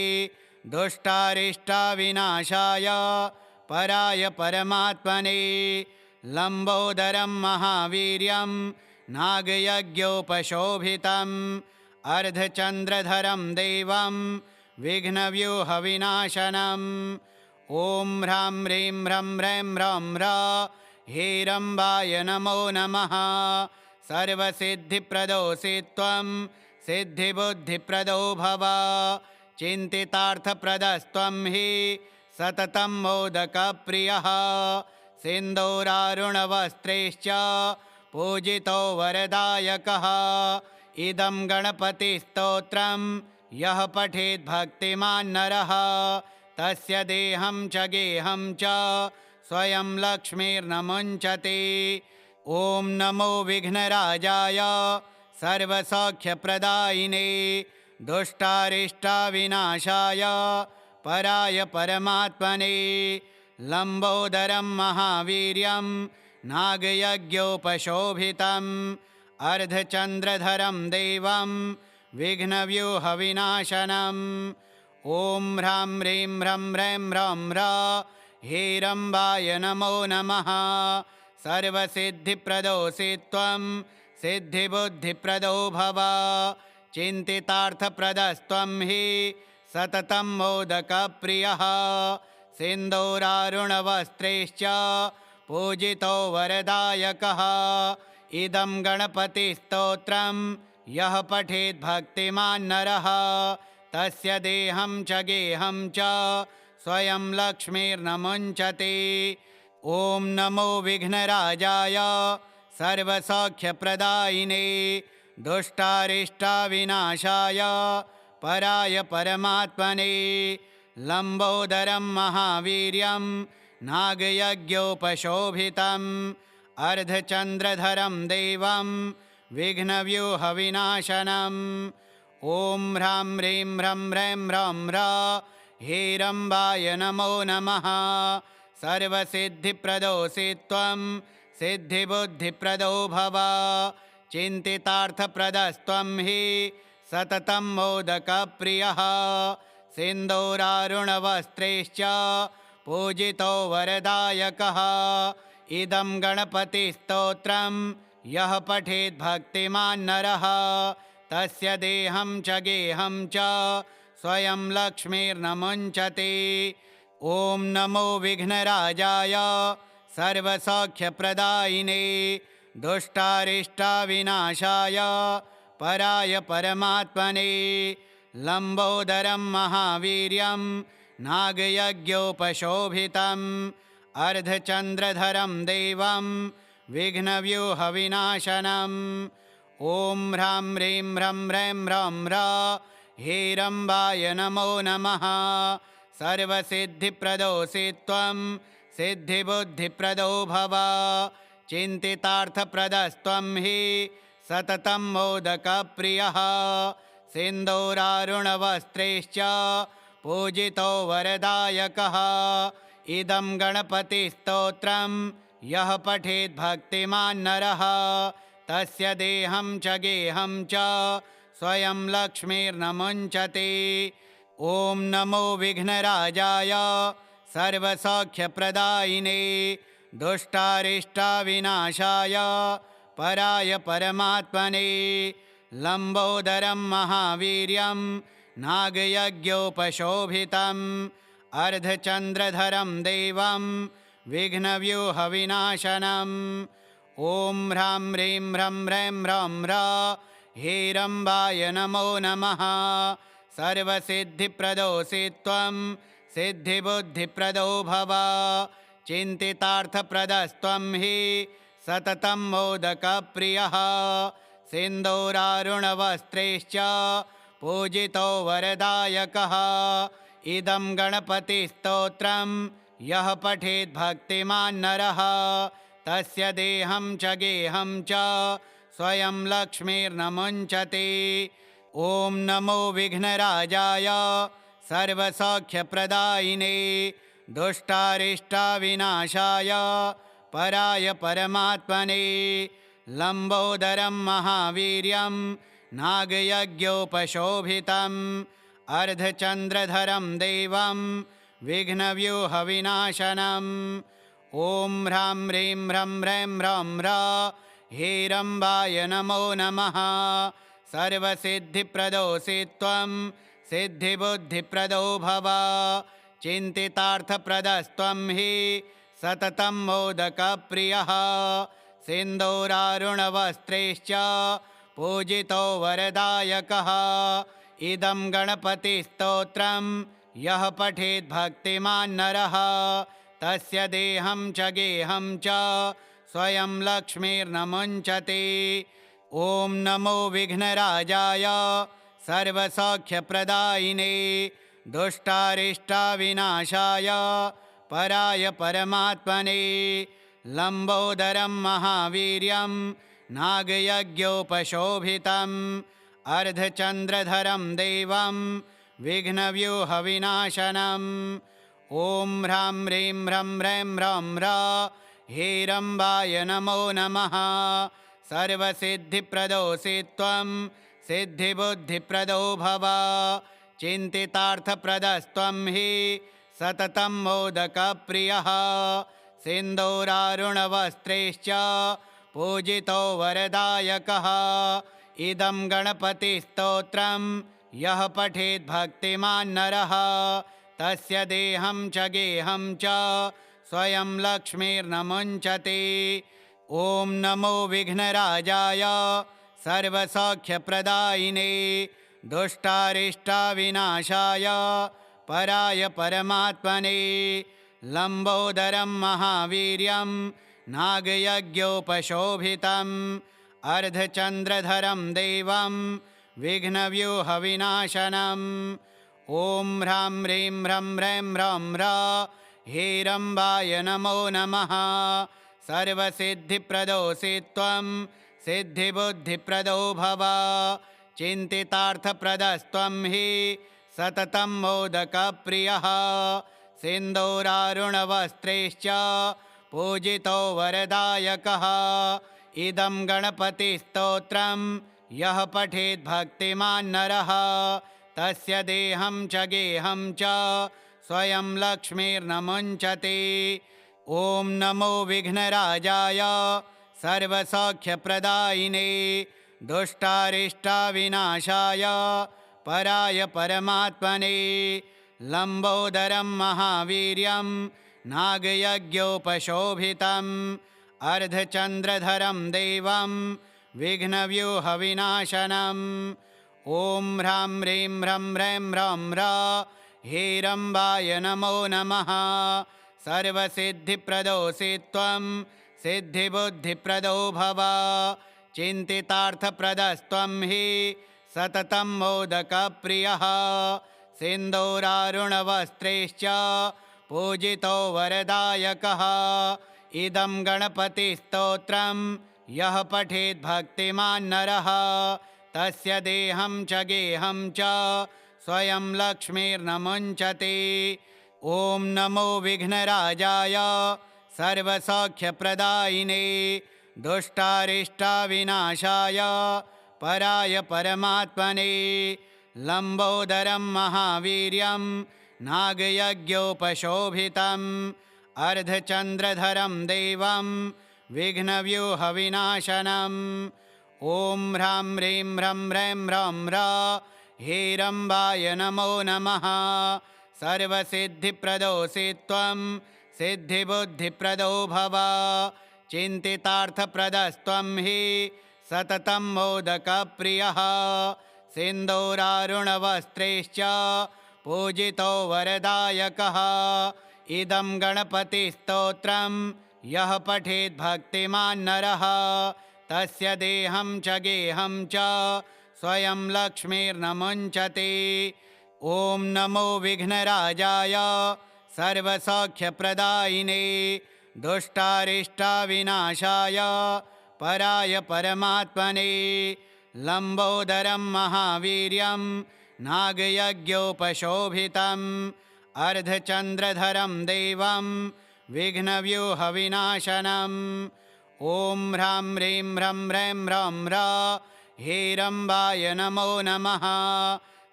A: दुष्टारिष्टाविनाशाय पराय परमात्मने लम्बोदरं महावीर्यं नागयज्ञोपशोभितम् अर्धचन्द्रधरं देवं विघ्नव्यूहविनाशनम् ॐ ह्रां ह्रीं ह्रं ह्रैं ह्रौं ह्र हेरम्बाय नमो नमः सर्वसिद्धिप्रदोऽसि त्वं सिद्धिबुद्धिप्रदो भव चिन्तितार्थप्रदस्त्वं हि सततं मोदकप्रियः सिन्दूरारुणवस्त्रैश्च पूजितो वरदायकः इदं गणपतिस्तोत्रं यः पठेत् भक्तिमान् नरः तस्य देहं च गेहं च स्वयं लक्ष्मीर्न मुञ्चति ॐ नमो विघ्नराजाय सर्वसौख्यप्रदायिने दुष्टारिष्टाविनाशाय पराय परमात्मने लम्बोदरं महावीर्यं नागयज्ञोपशोभितम् अर्धचन्द्रधरं देवं विघ्नव्यूहविनाशनम् ॐ ह्रां ह्रीं ह्रं ह्रैं ह्रौं ह्र हेरम्बाय नमो नमः सर्वसिद्धिप्रदोऽसि त्वं सिद्धिबुद्धिप्रदो भव चिन्तितार्थप्रदस्त्वं हि सततं मोदकप्रियः सिन्दूरारुणवस्त्रैश्च पूजितो वरदायकः इदं गणपतिस्तोत्रं यः पठेत् भक्तिमान् नरः तस्य देहं च गेहं च स्वयं लक्ष्मीर्न मुञ्चति। ॐ नमो विघ्नराजाय सर्वसौख्यप्रदायिने दुष्टारिष्टाविनाशाय पराय परमात्मने लम्बोदरं महावीर्यं नागयज्ञोपशोभितम् अर्धचन्द्रधरं देवं विघ्नव्यूहविनाशनम् ॐ ह्रां ह्रीं ह्रं ह्रैं ह्रौं ह्रा हेरम्बाय नमो नमः। सर्वसिद्धिप्रदोऽसि त्वं सिद्धिबुद्धिप्रदो भव चिन्तितार्थप्रदस्त्वं हि सततं मोदकप्रियः सिन्दूरारुणवस्त्रैश्च पूजितो वरदायकः इदं गणपतिस्तोत्रं यः पठेत् भक्तिमान् नरः तस्य देहं च गेहं च स्वयं लक्ष्मीर्न मुञ्चति। ॐ नमो विघ्नराजाय सर्वसौख्यप्रदायिने दुष्टारिष्टाविनाशाय पराय परमात्मने लम्बोदरं महावीर्यं नागयज्ञोपशोभितम् अर्धचन्द्रधरं देवं विघ्नव्यूहविनाशनम् ॐ ह्रां ह्रीं ह्रं ह्रैं ह्रौं ह्रा हेरम्बाय नमो नमः। सर्वसिद्धिप्रदोऽसि त्वं सिद्धिबुद्धिप्रदो भव चिन्तितार्थप्रदस्त्वं हि सततं मोदकप्रियः सिन्दूरारुणवस्त्रैश्च पूजितो वरदायकः इदं गणपतिस्तोत्रं यः पठेत् भक्तिमान् नरः तस्य देहं च गेहं च स्वयं लक्ष्मीर्न मुञ्चति। ॐ नमो विघ्नराजाय सर्वसौख्यप्रदायिने दुष्टारिष्टाविनाशाय पराय परमात्मने लम्बोदरं महावीर्यं नागयज्ञोपशोभितम् अर्धचन्द्रधरं देवं विघ्नव्यूहविनाशनम् ॐ ह्रां ह्रीं ह्रं ह्रैं ह्रौं ह्रा हेरम्बाय नमो नमः। सर्वसिद्धिप्रदोऽसि त्वं सिद्धिबुद्धिप्रदो भव चिन्तितार्थप्रदस्त्वं हि सततं मोदकप्रियः सिन्दूरारुणवस्त्रैश्च पूजितो वरदायकः इदं गणपतिस्तोत्रं यः पठेत् भक्तिमान् नरः तस्य देहं च गेहं च स्वयं लक्ष्मीर्न मुञ्चति। ॐ नमो विघ्नराजाय सर्वसौख्यप्रदायिने दुष्टारिष्टाविनाशाय पराय परमात्मने लम्बोदरं महावीर्यं नागयज्ञोपशोभितम् अर्धचन्द्रधरं देवं विघ्नव्यूहविनाशनम् ॐ ह्रां ह्रीं ह्रं ह्रैं ह्रौं ह्रा हेरम्बाय नमो नमः। सर्वसिद्धिप्रदोऽसि त्वं सिद्धिबुद्धिप्रदो भव चिन्तितार्थप्रदस्त्वं हि सततं मोदकप्रियः सिन्दूरारुणवस्त्रैश्च पूजितो वरदायकः इदं गणपतिस्तोत्रं यः पठेत् भक्तिमान् नरः तस्य देहं च गेहं च स्वयं लक्ष्मीर्न मुञ्चति। ॐ नमो विघ्नराजाय सर्वसौख्यप्रदायिने दुष्टारिष्टाविनाशाय पराय परमात्मने लम्बोदरं महावीर्यं नागयज्ञोपशोभितम् अर्धचन्द्रधरं देवं विघ्नव्यूहविनाशनम् ॐ ह्रां ह्रीं ह्रं ह्रैं ह्रौं ह्रा हेरम्बाय नमो नमः। सर्वसिद्धिप्रदोऽसि त्वं सिद्धिबुद्धिप्रदो भव चिन्तितार्थप्रदस्त्वं हि सततं मोदकप्रियः सिन्दूरारुणवस्त्रैश्च पूजितो वरदायकः इदं गणपतिस्तोत्रं यः पठेत् भक्तिमान् नरः तस्य देहं च गेहं च स्वयं लक्ष्मीर्न मुञ्चति। ॐ नमो विघ्नराजाय सर्वसौख्यप्रदायिने दुष्टारिष्टाविनाशाय पराय परमात्मने लम्बोदरं महावीर्यं नागयज्ञोपशोभितम् अर्धचन्द्रधरं देवं विघ्नव्यूहविनाशनम् ॐ ह्रां ह्रीं ह्रं ह्रैं ह्रौं ह्रा हेरम्बाय नमो नमः। सर्वसिद्धिप्रदोऽसि त्वं सिद्धिबुद्धिप्रदो भव। चिन्तितार्थप्रदस्त्वं हि सततं मोदकप्रियः सिन्दूरारुणवस्त्रैश्च पूजितो वरदायकः। इदं गणपतिस्तोत्रं यः पठेत् भक्तिमान् नरः तस्य देहं च गेहं च स्वयं लक्ष्मीर्न मुञ्चति। ॐ नमो विघ्नराजाय सर्वसौख्यप्रदायिने दुष्टारिष्टाविनाशाय पराय परमात्मने लम्बोदरं महावीर्यं नागयज्ञोपशोभितम् अर्धचन्द्रधरं देवं विघ्नव्यूहविनाशनम् ॐ ह्रां ह्रीं ह्रं ह्रैं ह्रौं ह्रा हेरम्बाय नमो नमः। सर्वसिद्धिप्रदोऽसि त्वं सिद्धिबुद्धिप्रदो भव। चिन्तितार्थप्रदस्त्वं हि सततं मोदकप्रियः सिन्दूरारुणवस्त्रैश्च पूजितो वरदायकः। इदं गणपतिस्तोत्रं यः पठेत् भक्तिमान् नरः तस्य देहं च गेहं च स्वयं लक्ष्मीर्न मुञ्चति। ॐ नमो विघ्नराजाय सर्वसौख्यप्रदायिने दुष्टारिष्टाविनाशाय पराय परमात्मने लम्बोदरं महावीर्यं नागयज्ञोपशोभितम् अर्धचन्द्रधरं देवं विघ्नव्यूहविनाशनम् ॐ ह्रां ह्रीं ह्रं ह्रैं ह्रौं ह्रा हेरम्बाय नमो नमः। सर्वसिद्धिप्रदोऽसि त्वं सिद्धिबुद्धिप्रदो भव। चिन्तितार्थप्रदस्त्वं हि सततं मोदकप्रियः सिन्दूरारुणवस्त्रैश्च पूजितो वरदायकः। इदं गणपतिस्तोत्रं यः पठेत् भक्तिमान् नरः तस्य देहं च गेहं च स्वयं लक्ष्मीर्न मुञ्चति। ॐ नमो विघ्नराजाय सर्वसौख्यप्रदायिने दुष्टारिष्टाविनाशाय पराय परमात्मने लम्बोदरं महावीर्यं नागयज्ञोपशोभितम् अर्धचन्द्रधरं देवं विघ्नव्यूहविनाशनम् ॐ ह्रां ह्रीं ह्रं ह्रैं ह्रौं ह्रा हेरम्बाय नमो नमः।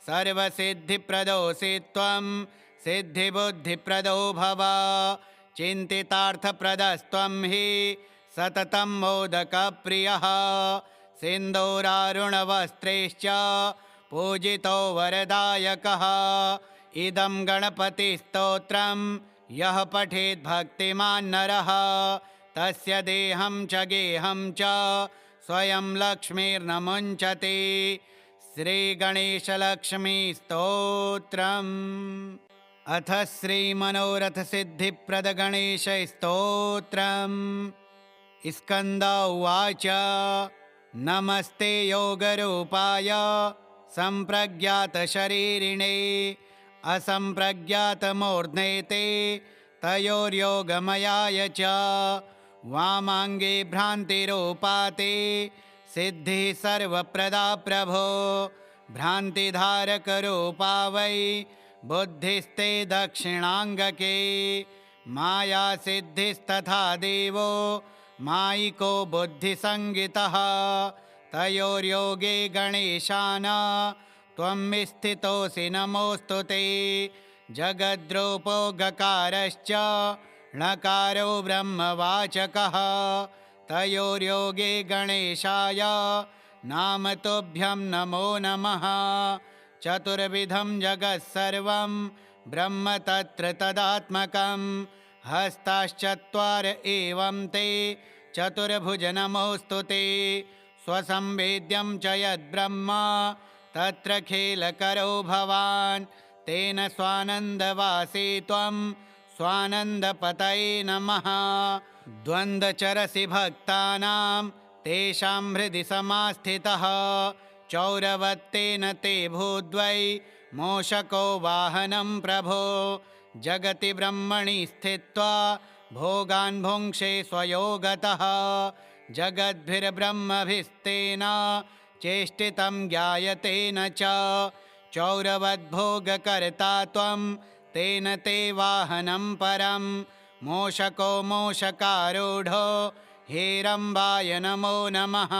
A: सर्वसिद्धिप्रदोऽसि त्वं सिद्धिबुद्धिप्रदो भव। चिन्तितार्थप्रदस्त्वं हि सततं मोदकप्रियः सिन्दूरारुणवस्त्रैश्च पूजितो वरदायकः। इदं गणपतिस्तोत्रं यः पठेत् भक्तिमान् नरः तस्य देहं च गेहं च स्वयं लक्ष्मीर्न मुञ्चति। श्रीगणेशलक्ष्मीस्तोत्रम् अथ श्रीमनोरथसिद्धिप्रदगणेशस्तोत्रम् स्कन्द उवाच नमस्ते योगरूपाय सम्प्रज्ञातशरीरिणे असम्प्रज्ञातमूर्ध्ने ते तयोर्योगमयाय च वामाङ्गे भ्रान्तिरूपाते सिद्धिः सर्वप्रदा प्रभो भ्रान्तिधारकरूपा वै बुद्धिस्ते दक्षिणाङ्गके मायासिद्धिस्तथा देवो मायिको बुद्धिसंगितः तयोर्योगे गणेशान त्वं स्थितोऽसि नमोऽस्तु ते जगद्रूपो गकारश्च णकारो ब्रह्मवाचकः तयोर्योगे गणेशाय नाम तुभ्यं नमो नमः चतुर्विधं जगत्सर्वं ब्रह्म तत्र तदात्मकं हस्ताश्चत्वार एवं ते चतुर्भुज नमोऽस्तु ते स्वसंवेद्यं च यद्ब्रह्मा तत्र खेलकरो भवान् तेन स्वानन्दवासी त्वं स्वानन्दपतये नमः द्वन्द्वचरसि भक्तानां तेषां हृदि समास्थितः चौरवत्तेन ते भूद्वै मूषको वाहनं प्रभो जगति ब्रह्मणि स्थित्वा भोगान् भुङ्क्षे स्वयोगतः जगद्भिर्ब्रह्मभिस्तेन चेष्टितं ज्ञायते न च चौरवद्भोगकर्ता त्वं तेन ते वाहनं परं मूषको मूषकारूढो हेरम्बाय नमो नमः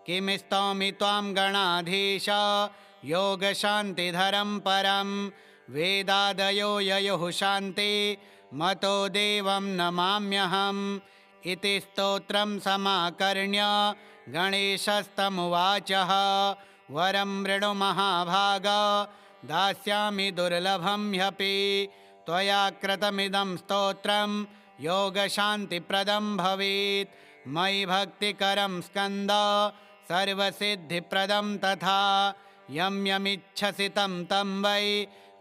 A: किं स्तौमि त्वां गणाधीश योगशान्तिधरं परं वेदादयो ययुः शान्ति मतो देवं नमाम्यहम् इति स्तोत्रं समाकर्ण्य गणेशस्तमुवाचः वरं वृणु महाभाग दास्यामि दुर्लभं ह्यपि त्वया कृतमिदं स्तोत्रं योगशान्तिप्रदं भवेत् मयि भक्तिकरं स्कन्द सर्वसिद्धिप्रदं तथा यं यमिच्छसि तं तं वै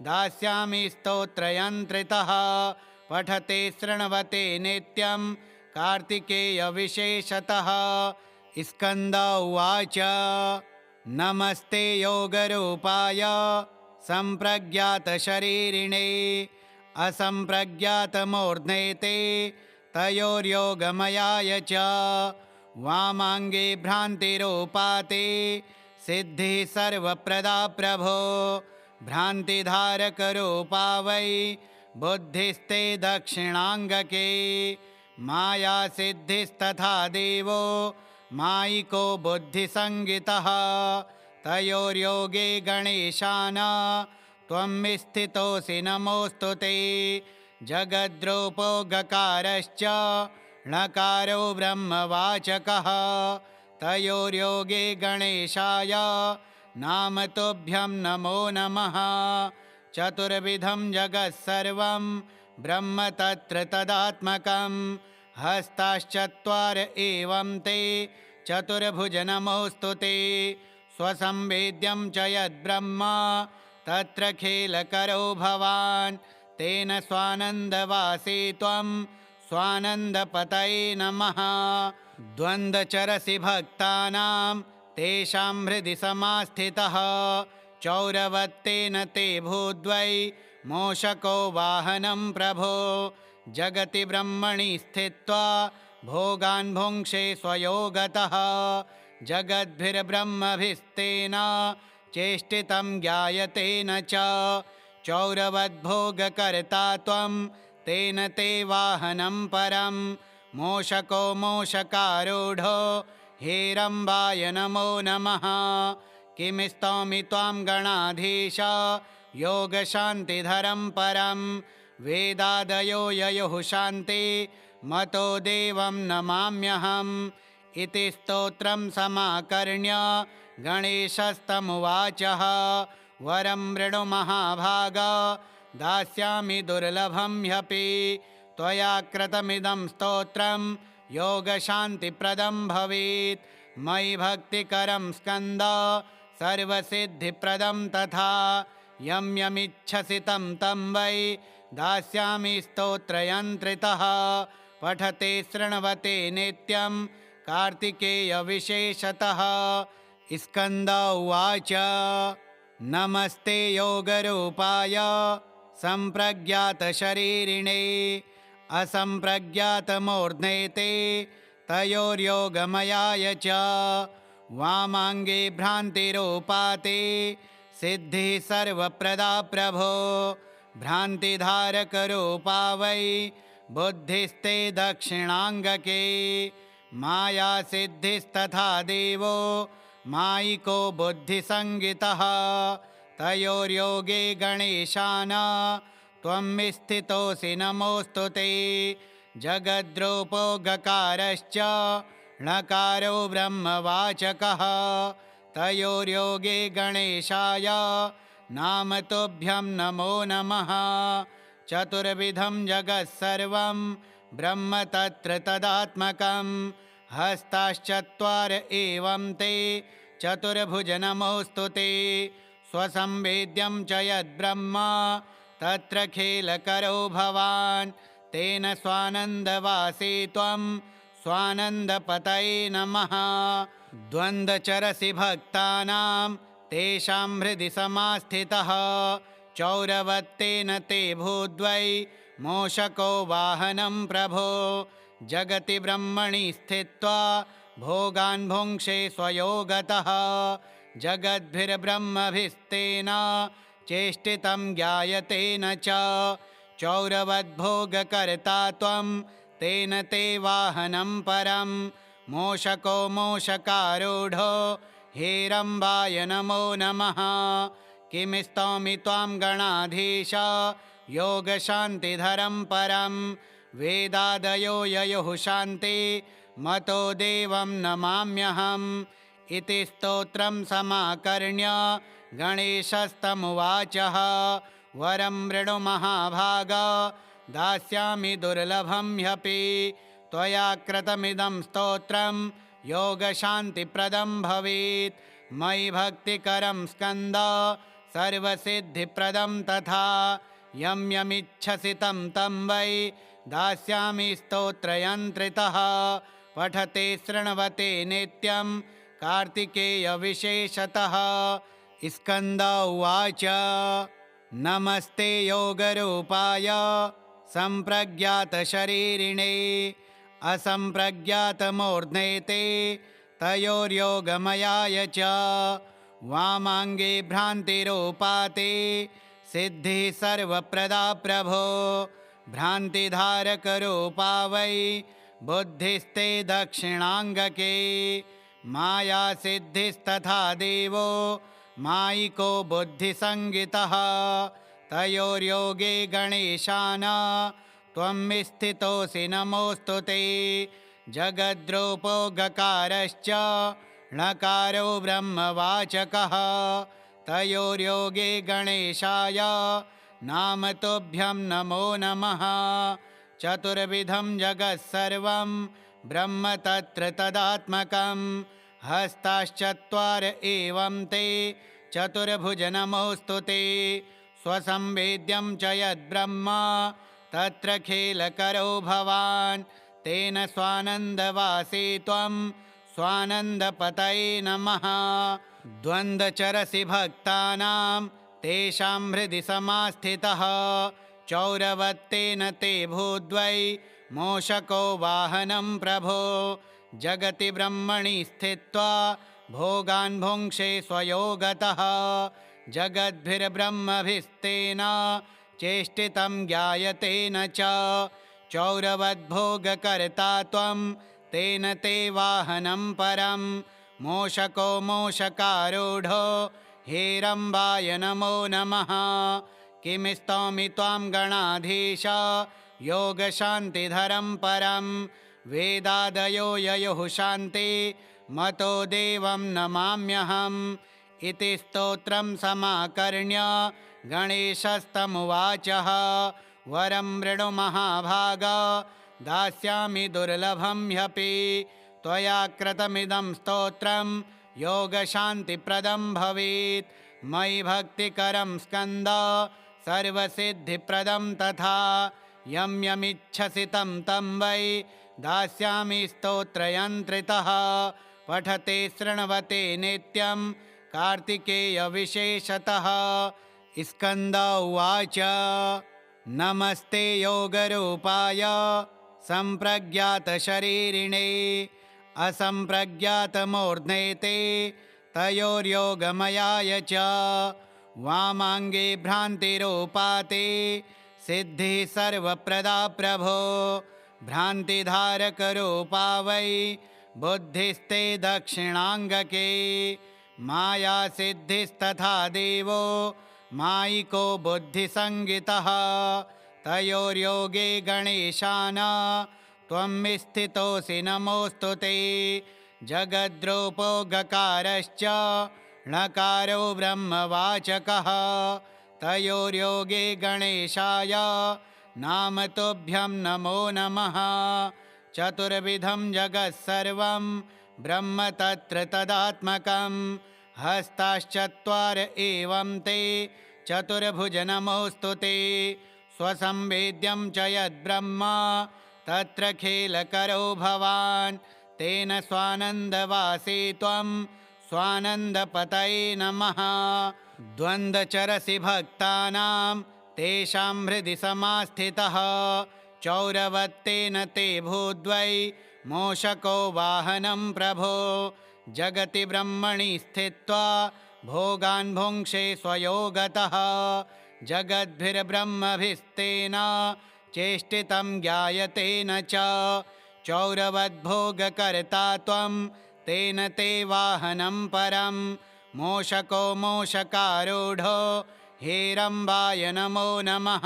A: दास्यामि स्तोत्रयन्त्रितः पठते शृण्वते नित्यं कार्तिकेयविशेषतः स्कन्द उवाच नमस्ते योगरूपाय सम्प्रज्ञातशरीरिणे असम्प्रज्ञातमूर्ध्ने ते तयोर्योगमयाय च वामाङ्गे भ्रान्तिरूपा ते सिद्धिः सर्वप्रदा प्रभो भ्रान्तिधारकरूपा वै बुद्धिस्ते दक्षिणाङ्गके मायासिद्धिस्तथा देवो मायिको बुद्धिसंगितः तयोर्योगे गणेशान त्वं स्थितोऽसि नमोऽस्तु ते जगद्रूपो गकारश्च णकारो ब्रह्मवाचकः तयोर्योगे गणेशाय नाम तुभ्यं नमो नमः चतुर्विधं जगत्सर्वं ब्रह्म तत्र तदात्मकं हस्ताश्चत्वार एवं ते चतुर्भुज नमोऽस्तु ते स्वसंवेद्यं च यद्ब्रह्मा तत्र खेलकरो भवान् तेन स्वानन्दवासी त्वं स्वानन्दपतये नमः द्वन्द्वचरसि भक्तानां तेषां हृदि समास्थितः चौरवत्तेन ते भूद्वै मूषको वाहनं प्रभो जगति ब्रह्मणि स्थित्वा भोगान् भुङ्क्षे स्वयोगतः जगद्भिर्ब्रह्मभिस्तेन चेष्टितं ज्ञायते न च चौरवद्भोगकर्ता त्वं तेन ते वाहनं परं मूषको मूषकारूढो हेरम्बाय नमो नमः किं स्तौमि त्वां गणाधीश योगशान्तिधरं परं वेदादयो ययुः शान्ति मतो देवं नमाम्यहम् इति स्तोत्रं समाकर्ण्य गणेशस्तमुवाचः वरं वृणु महाभाग दास्यामि दुर्लभं ह्यपि त्वया कृतमिदं स्तोत्रं योगशान्तिप्रदं भवेत् मयि भक्तिकरं स्कन्द सर्वसिद्धिप्रदं तथा यं यमिच्छसि तं तं वै दास्यामि स्तोत्रयन्त्रितः पठते शृण्वते नित्यं कार्तिकेयविशेषतः स्कन्द उवाच नमस्ते योगरूपाय सम्प्रज्ञातशरीरिणे असम्प्रज्ञातमूर्ध्ने ते तयोर्योगमयाय च वामाङ्गे भ्रान्तिरूपा ते सिद्धिः सर्वप्रदा प्रभो भ्रान्तिधारकरूपा वै बुद्धिस्ते दक्षिणाङ्गके मायासिद्धिस्तथा देवो मायिको बुद्धिसंगितः तयोर्योगे गणेशान त्वं स्थितोऽसि नमोऽस्तु ते जगद्रूपो गकारश्च णकारो ब्रह्मवाचकः तयोर्योगे गणेशाय नाम तुभ्यं नमो नमः चतुर्विधं जगत्सर्वं ब्रह्म तत्र तदात्मकं हस्ताश्चत्वार एवं ते चतुर्भुज नमोऽस्तु ते स्वसंवेद्यं च यद्ब्रह्म तत्र खेलकरो भवान् तेन स्वानन्दवासे त्वं स्वानन्दपतये नमः। द्वन्द्वचरसि भक्तानां तेषां हृदि समास्थितः चौरवत्तेन ते भूद्वै मूषको वाहनं प्रभो जगति ब्रह्मणि स्थित्वा भोगान् भुङ्क्षे स्वयोगतः जगद्भिर्ब्रह्मभिस्तेन चेष्टितं ज्ञायते न च चौरवद्भोगकर्ता त्वं तेन ते वाहनं परं मूषको मूषकारूढो हेरम्बाय नमो नमः। किं स्तौमि त्वां गणाधीश योगशान्तिधरं परं वेदादयो ययुः शान्ति मतो देवं नमाम्यहम् इति स्तोत्रं समाकर्ण्य गणेशस्तमुवाचः वरं मृणु महाभाग दास्यामि दुर्लभं ह्यपि त्वया कृतमिदं स्तोत्रं योगशान्तिप्रदं भवेत् मयि भक्तिकरं स्कन्द सर्वसिद्धिप्रदं तथा यं यमिच्छसि तं तं वै दास्यामि स्तोत्रयन्त्रितः पठते शृण्वते नित्यं कार्तिकेयविशेषतः। स्कन्द उवाच नमस्ते योगरूपाय सम्प्रज्ञातशरीरिणे असम्प्रज्ञातमूर्ध्ने ते तयोर्योगमयाय च वामाङ्गे भ्रान्तिरूपाते सिद्धिः सर्वप्रदा प्रभो भ्रान्तिधारकरूपा वै बुद्धिस्ते दक्षिणाङ्गके मायासिद्धिस्तथा देवो मायिको बुद्धिसंगितः तयोर्योगे गणेशान त्वं स्थितोऽसि नमोऽस्तु ते जगद्रूपो गकारश्च णकारो ब्रह्मवाचकः तयोर्योगे गणेशाय नाम तुभ्यं नमो नमः। चतुर्विधं जगत्सर्वं ब्रह्म तत्र तदात्मकं हस्ताश्चत्वार एवं ते चतुर्भुज नमोऽस्तु ते स्वसंवेद्यं च यद्ब्रह्म तत्र खेलकरो भवान् तेन स्वानन्दवासे त्वं स्वानन्दपतये नमः। द्वन्द्वचरसि भक्तानां तेषां हृदि समास्थितः चौरवत्तेन ते भूद्वै मूषको वाहनं प्रभो जगति ब्रह्मणि स्थित्वा भोगान् भुङ्क्षे स्वयोगतः जगद्भिर्ब्रह्मभिस्तेन चेष्टितं ज्ञायते न च चौरवद्भोगकर्ता त्वं तेन ते वाहनं परं मूषको मूषकारूढो हेरम्बाय नमो नमः। किं स्तौमि त्वां गणाधीश योगशान्तिधरं परं वेदादयो ययुः शान्ति मतो देवं नमाम्यहम् इति स्तोत्रं समाकर्ण्य गणेशस्तमुवाचः वरं मृणु महाभाग दास्यामि दुर्लभं ह्यपि त्वया कृतमिदं स्तोत्रं योगशान्तिप्रदं भवेत् मयि भक्तिकरं स्कन्द सर्वसिद्धिप्रदं तथा यं यमिच्छसि तं तं वै दास्यामि स्तोत्रयन्त्रितः पठते शृण्वते नित्यं कार्तिकेयविशेषतः। स्कन्द उवाच नमस्ते योगरूपाय सम्प्रज्ञातशरीरिणे असम्प्रज्ञातमूर्ध्ने ते तयोर्योगमयाय च वामाङ्गे भ्रान्तिरूपा ते सिद्धिः सर्वप्रदा प्रभो भ्रान्तिधारकरूपा वै बुद्धिस्ते दक्षिणाङ्गके मायासिद्धिस्तथा देवो मायिको बुद्धिसंगितः तयोर्योगे गणेशान त्वं स्थितोऽसि नमोऽस्तु ते जगद्रूपो गकारश्च णकारो ब्रह्मवाचकः तयोर्योगे गणेशाय नाम तुभ्यं नमो नमः। चतुर्विधं जगत्सर्वं ब्रह्म तत्र तदात्मकं हस्ताश्चत्वार एवं ते चतुर्भुज नमोऽस्तु ते। स्वसंवेद्यं च यद्ब्रह्म तत्र खेलकरो भवान् तेन स्वानन्दवासे त्वं स्वानन्दपतये नमः। द्वन्द्वचरसि भक्तानां तेषां हृदि समास्थितः चौरवत्तेन ते भूद्वै मूषको वाहनं प्रभो। जगति ब्रह्मणि स्थित्वा भोगान् भुङ्क्षे स्वयोगतः जगद्भिर्ब्रह्मभिस्तेन चेष्टितं ज्ञायते न च। चौरवद्भोगकर्ता त्वं तेन ते वाहनं परं मूषको मूषकारूढो हेरम्बाय नमो नमः।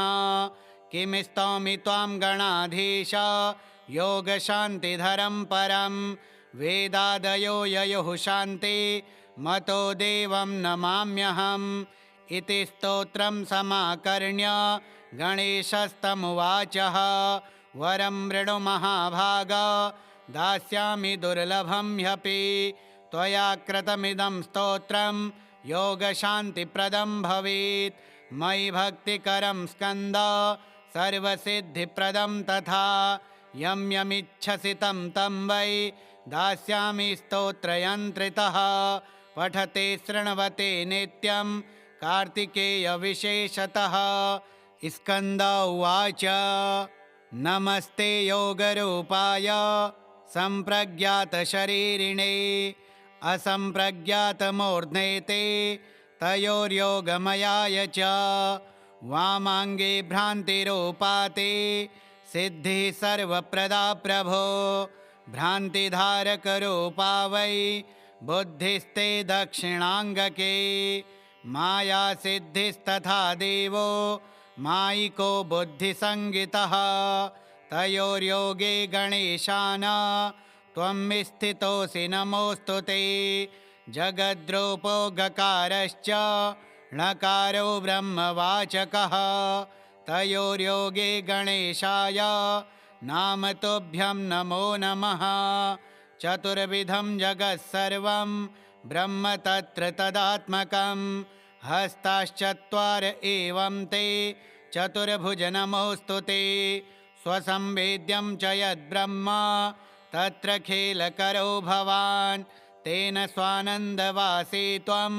A: किं स्तौमि त्वां गणाधीश योगशान्तिधरं परं वेदादयो ययुः शान्ति मतो देवं नमाम्यहम् इति स्तोत्रं समाकर्ण्य गणेशस्तमुवाचः। वरं मृणु महाभाग दास्यामि दुर्लभं ह्यपि त्वया कृतमिदं स्तोत्रं योगशान्तिप्रदं भवेत्। मयि भक्तिकरं स्कन्द सर्वसिद्धिप्रदं तथा यं यमिच्छसि तं तं वै दास्यामि स्तोत्रयन्त्रितः। पठते शृण्वते नित्यं कार्तिकेयविशेषतः। स्कन्द उवाच नमस्ते योगरूपाय सम्प्रज्ञातशरीरिणे असम्प्रज्ञातमूर्ध्ने ते तयोर्योगमयाय च। वामाङ्गे भ्रान्तिरूपा ते सिद्धिः सर्वप्रदा प्रभो भ्रान्तिधारकरूपा वै बुद्धिस्ते दक्षिणाङ्गके। मायासिद्धिस्तथा देवो मायिको बुद्धिसंगितः तयोर्योगे गणेशान त्वं स्थितोऽसि नमोऽस्तु ते। जगद्रूपो गकारश्च णकारो ब्रह्मवाचकः तयोर्योगे गणेशाय नाम तुभ्यं नमो नमः। चतुर्विधं जगत्सर्वं ब्रह्म तत्र तदात्मकं हस्ताश्चत्वार एवं ते चतुर्भुज नमोऽस्तु ते। स्वसंवेद्यं च यद्ब्रह्म तत्र खेलकरो भवान् तेन स्वानन्दवासे त्वं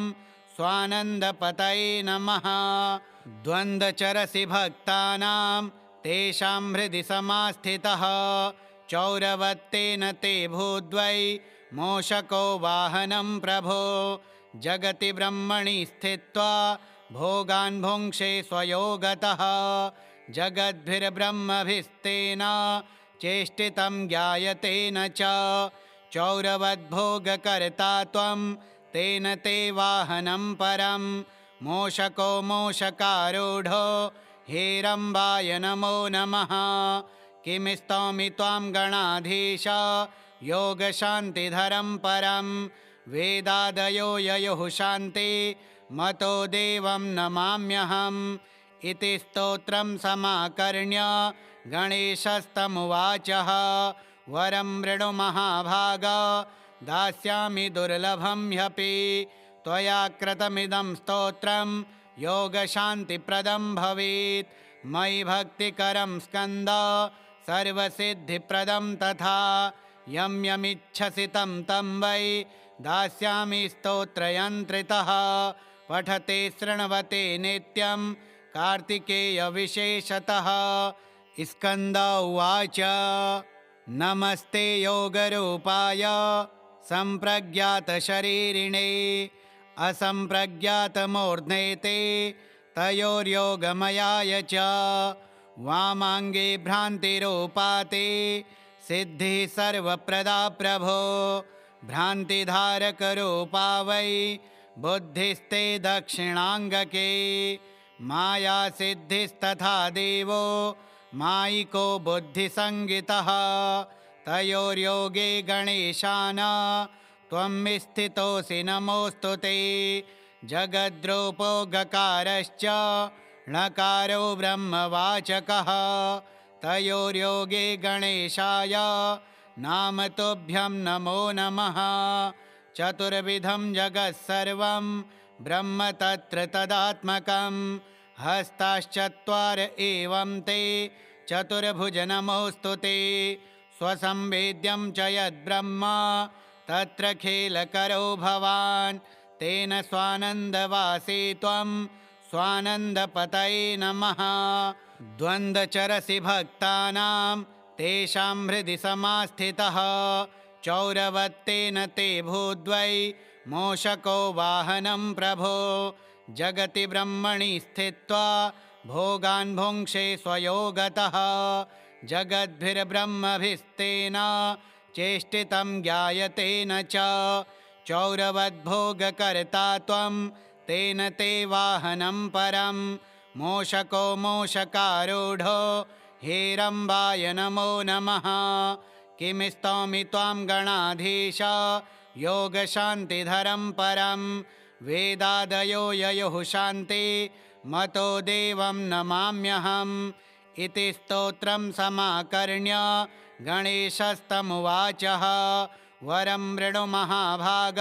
A: स्वानन्दपतये नमः। द्वन्द्वचरसि भक्तानां तेषां हृदि समास्थितः चौरवत्तेन ते भूद्वै मूषको वाहनं प्रभो। जगति ब्रह्मणि स्थित्वा भोगान् भुङ्क्षे स्वयोगतः जगद्भिर्ब्रह्मभिस्तेन चेष्टितं ज्ञायते न च। चौरवद्भोगकर्ता त्वं तेन ते वाहनं परं मूषको मूषकारूढो हेरम्बाय नमो नमः। किं स्तौमि त्वां गणाधीश योगशान्तिधरं परं वेदादयो ययुः शान्ति मतो देवं नमाम्यहम् इति स्तोत्रं समाकर्ण्य गणेशस्तमुवाचः। वरं मृणु महाभाग दास्यामि दुर्लभं ह्यपि त्वया कृतमिदं स्तोत्रं योगशान्तिप्रदं भवेत्। मयि भक्तिकरं स्कन्द सर्वसिद्धिप्रदं तथा यं यमिच्छसि तं तं वै दास्यामि स्तोत्रयन्त्रितः। पठते शृण्वते नित्यं कार्तिकेयविशेषतः। स्कन्द उवाच नमस्ते योगरूपाय सम्प्रज्ञातशरीरिणे असम्प्रज्ञातमूर्ध्ने ते तयोर्योगमयाय च। वामाङ्गे भ्रान्तिरूपा ते सिद्धिः सर्वप्रदा प्रभो भ्रान्तिधारकरूपा वै बुद्धिस्ते दक्षिणाङ्गके। मायासिद्धिस्तथा देवो मायिको बुद्धिसंगितः तयोर्योगे गणेशान त्वं स्थितोऽसि नमोऽस्तु ते। जगद्रूपो गकारश्च णकारो ब्रह्मवाचकः तयोर्योगे गणेशाय नाम तुभ्यं नमो नमः। चतुर्विधं जगत्सर्वं ब्रह्म तत्र तदात्मकं हस्ताश्चत्वार एवं ते चतुर्भुज नमोऽस्तु ते। स्वसंवेद्यं च यद्ब्रह्म तत्र खेलकरो भवान् तेन स्वानन्दवासे त्वं स्वानन्दपतये नमः। द्वन्द्वचरसि भक्तानां तेषां हृदि समास्थितः चौरवत्तेन ते भूद्वै मूषको वाहनं प्रभो। जगति ब्रह्मणि स्थित्वा भोगान् भुङ्क्षे स्वयोगतः जगद्भिर्ब्रह्मभिस्तेन चेष्टितं ज्ञायते न च। चौरवद्भोगकर्ता त्वं तेन ते वाहनं परं मूषको मूषकारूढो हेरम्बाय नमो नमः। किं स्तौमि त्वां गणाधीश योगशान्तिधरं परं वेदादयो ययुः शान्ति मतो देवं नमाम्यहम् इति स्तोत्रं समाकर्ण्य गणेशस्तमुवाचः। वरं वृणु महाभाग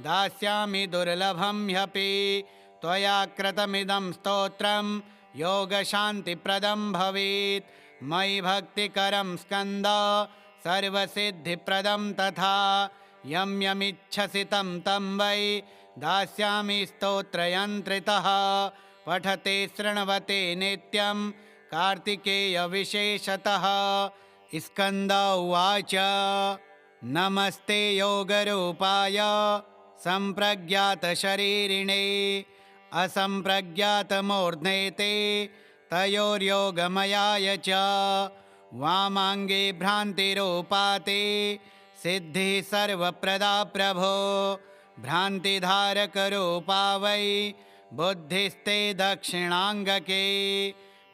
A: दास्यामि दुर्लभं ह्यपि त्वया कृतमिदं स्तोत्रं योगशान्तिप्रदं भवेत्। मयि भक्तिकरं स्कन्द सर्वसिद्धिप्रदं तथा यं यमिच्छसि तं तं वै दास्यामि स्तोत्रयन्त्रितः। पठते शृण्वते नित्यं कार्तिकेयविशेषतः। स्कन्द उवाच नमस्ते योगरूपाय सम्प्रज्ञातशरीरिणे असम्प्रज्ञातमूर्ध्ने ते तयोर्योगमयाय च। वामाङ्गे भ्रान्तिरूपा ते सिद्धिः सर्वप्रदा प्रभो भ्रान्तिधारकरूपा वै बुद्धिस्ते दक्षिणाङ्गके।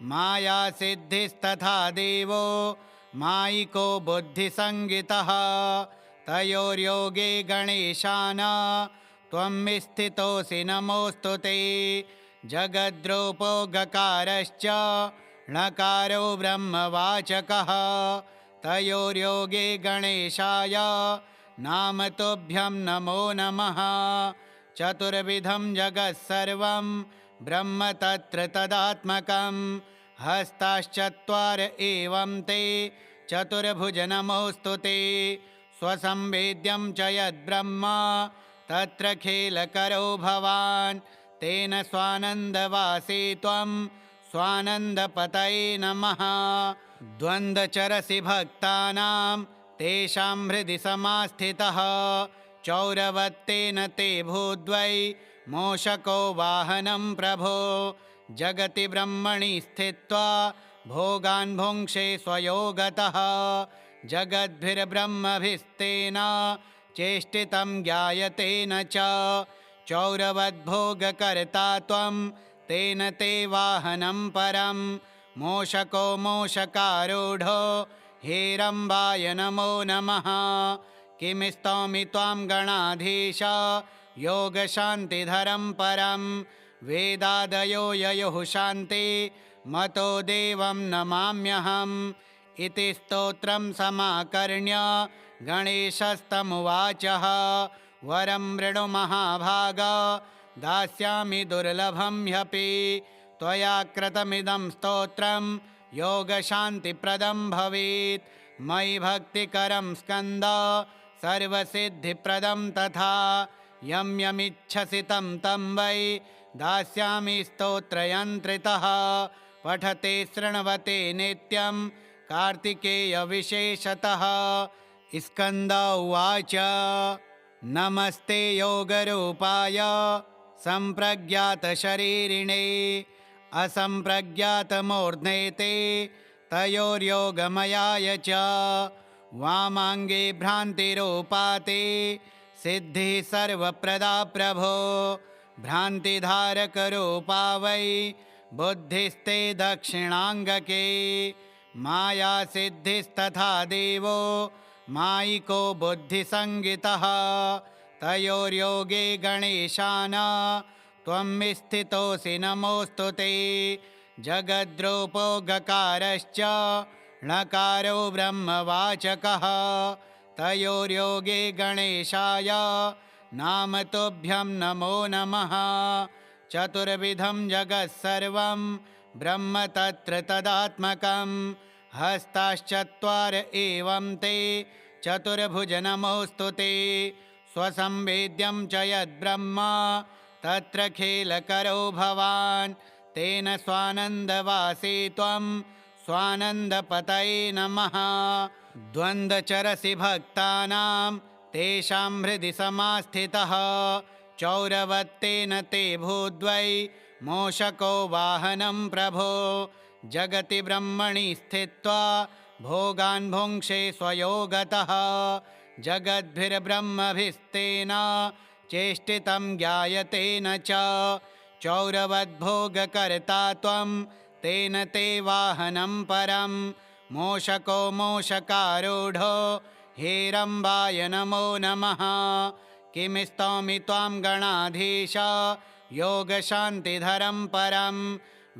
A: मायासिद्धिस्तथा देवो मायिको बुद्धिसंगितः तयोर्योगे गणेशान त्वं स्थितोऽसि नमोऽस्तु ते। जगद्रूपो गकारश्च णकारो ब्रह्मवाचकः तयोर्योगे गणेशाय नाम तुभ्यं नमो नमः। चतुर्विधं जगत्सर्वं ब्रह्म तत्र तदात्मकं हस्ताश्चत्वार एवं ते चतुर्भुज नमोऽस्तु ते। स्वसंवेद्यं च यद्ब्रह्म तत्र खेलकरो भवान् तेन स्वानन्दवासे त्वं स्वानन्दपतये नमः। द्वन्द्वचरसि भक्तानां तेषां हृदि समास्थितः चौरवत्तेन ते भूद्वै मूषको वाहनं प्रभो। जगति ब्रह्मणि स्थित्वा भोगान् भुङ्क्षे स्वयोगतः जगद्भिर्ब्रह्मभिस्तेन चेष्टितं ज्ञायते न च। चौरवद्भोगकर्ता त्वं तेन ते वाहनं परं मूषको मूषकारूढो हेरम्बाय नमो नमः। किं स्तौमि त्वां गणाधीश योगशान्तिधरं परं वेदादयो ययुः शान्ति मतो देवं नमाम्यहम् इति स्तोत्रं समाकर्ण्य गणेशस्तमुवाचः। वरं वृणु महाभाग दास्यामि दुर्लभं ह्यपि त्वया कृतमिदं स्तोत्रं योगशान्तिप्रदं भवेत्। मयि भक्तिकरं स्कन्द सर्वसिद्धिप्रदं तथा यं यमिच्छसि तं तं वै दास्यामि स्तोत्रयन्त्रितः। पठते शृण्वते नित्यं कार्तिकेयविशेषतः। स्कन्द उवाच नमस्ते योगरूपाय सम्प्रज्ञातशरीरिणे असम्प्रज्ञातमूर्ध्ने ते तयोर्योगमयाय च। वामाङ्गे भ्रान्तिरूपा ते सिद्धिः सर्वप्रदा प्रभो भ्रान्तिधारकरूपा वै बुद्धिस्ते दक्षिणाङ्गके। मायासिद्धिस्तथा देवो मायिको बुद्धिसंगितः तयोर्योगे गणेशान त्वं स्थितोऽसि नमोऽस्तु ते। जगद्रूपो गकारश्च णकारो ब्रह्मवाचकः तयोर्योगे गणेशाय नाम तुभ्यं नमो नमः। चतुर्विधं जगत्सर्वं ब्रह्म तत्र तदात्मकं हस्ताश्चत्वार एवं ते चतुर्भुज नमोऽस्तु ते। स्वसंवेद्यं च यद्ब्रह्म तत्र खेलकरो भवान् तेन स्वानन्दवासी त्वं स्वानन्दपतये नमः। द्वन्द्वचरसि भक्तानां तेषां हृदि समास्थितः चौरवत्तेन ते भूद्वै मूषको वाहनं प्रभो। जगति ब्रह्मणि स्थित्वा भोगान् भुङ्क्षे स्वयोगतः जगद्भिर्ब्रह्मभिस्तेन चेष्टितं ज्ञायते न च। चौरवद्भोगकर्ता त्वं तेन ते वाहनं परं मूषको मूषकारूढो हेरम्बाय नमो नमः। किं स्तौमि त्वां गणाधीश योगशान्तिधरं परं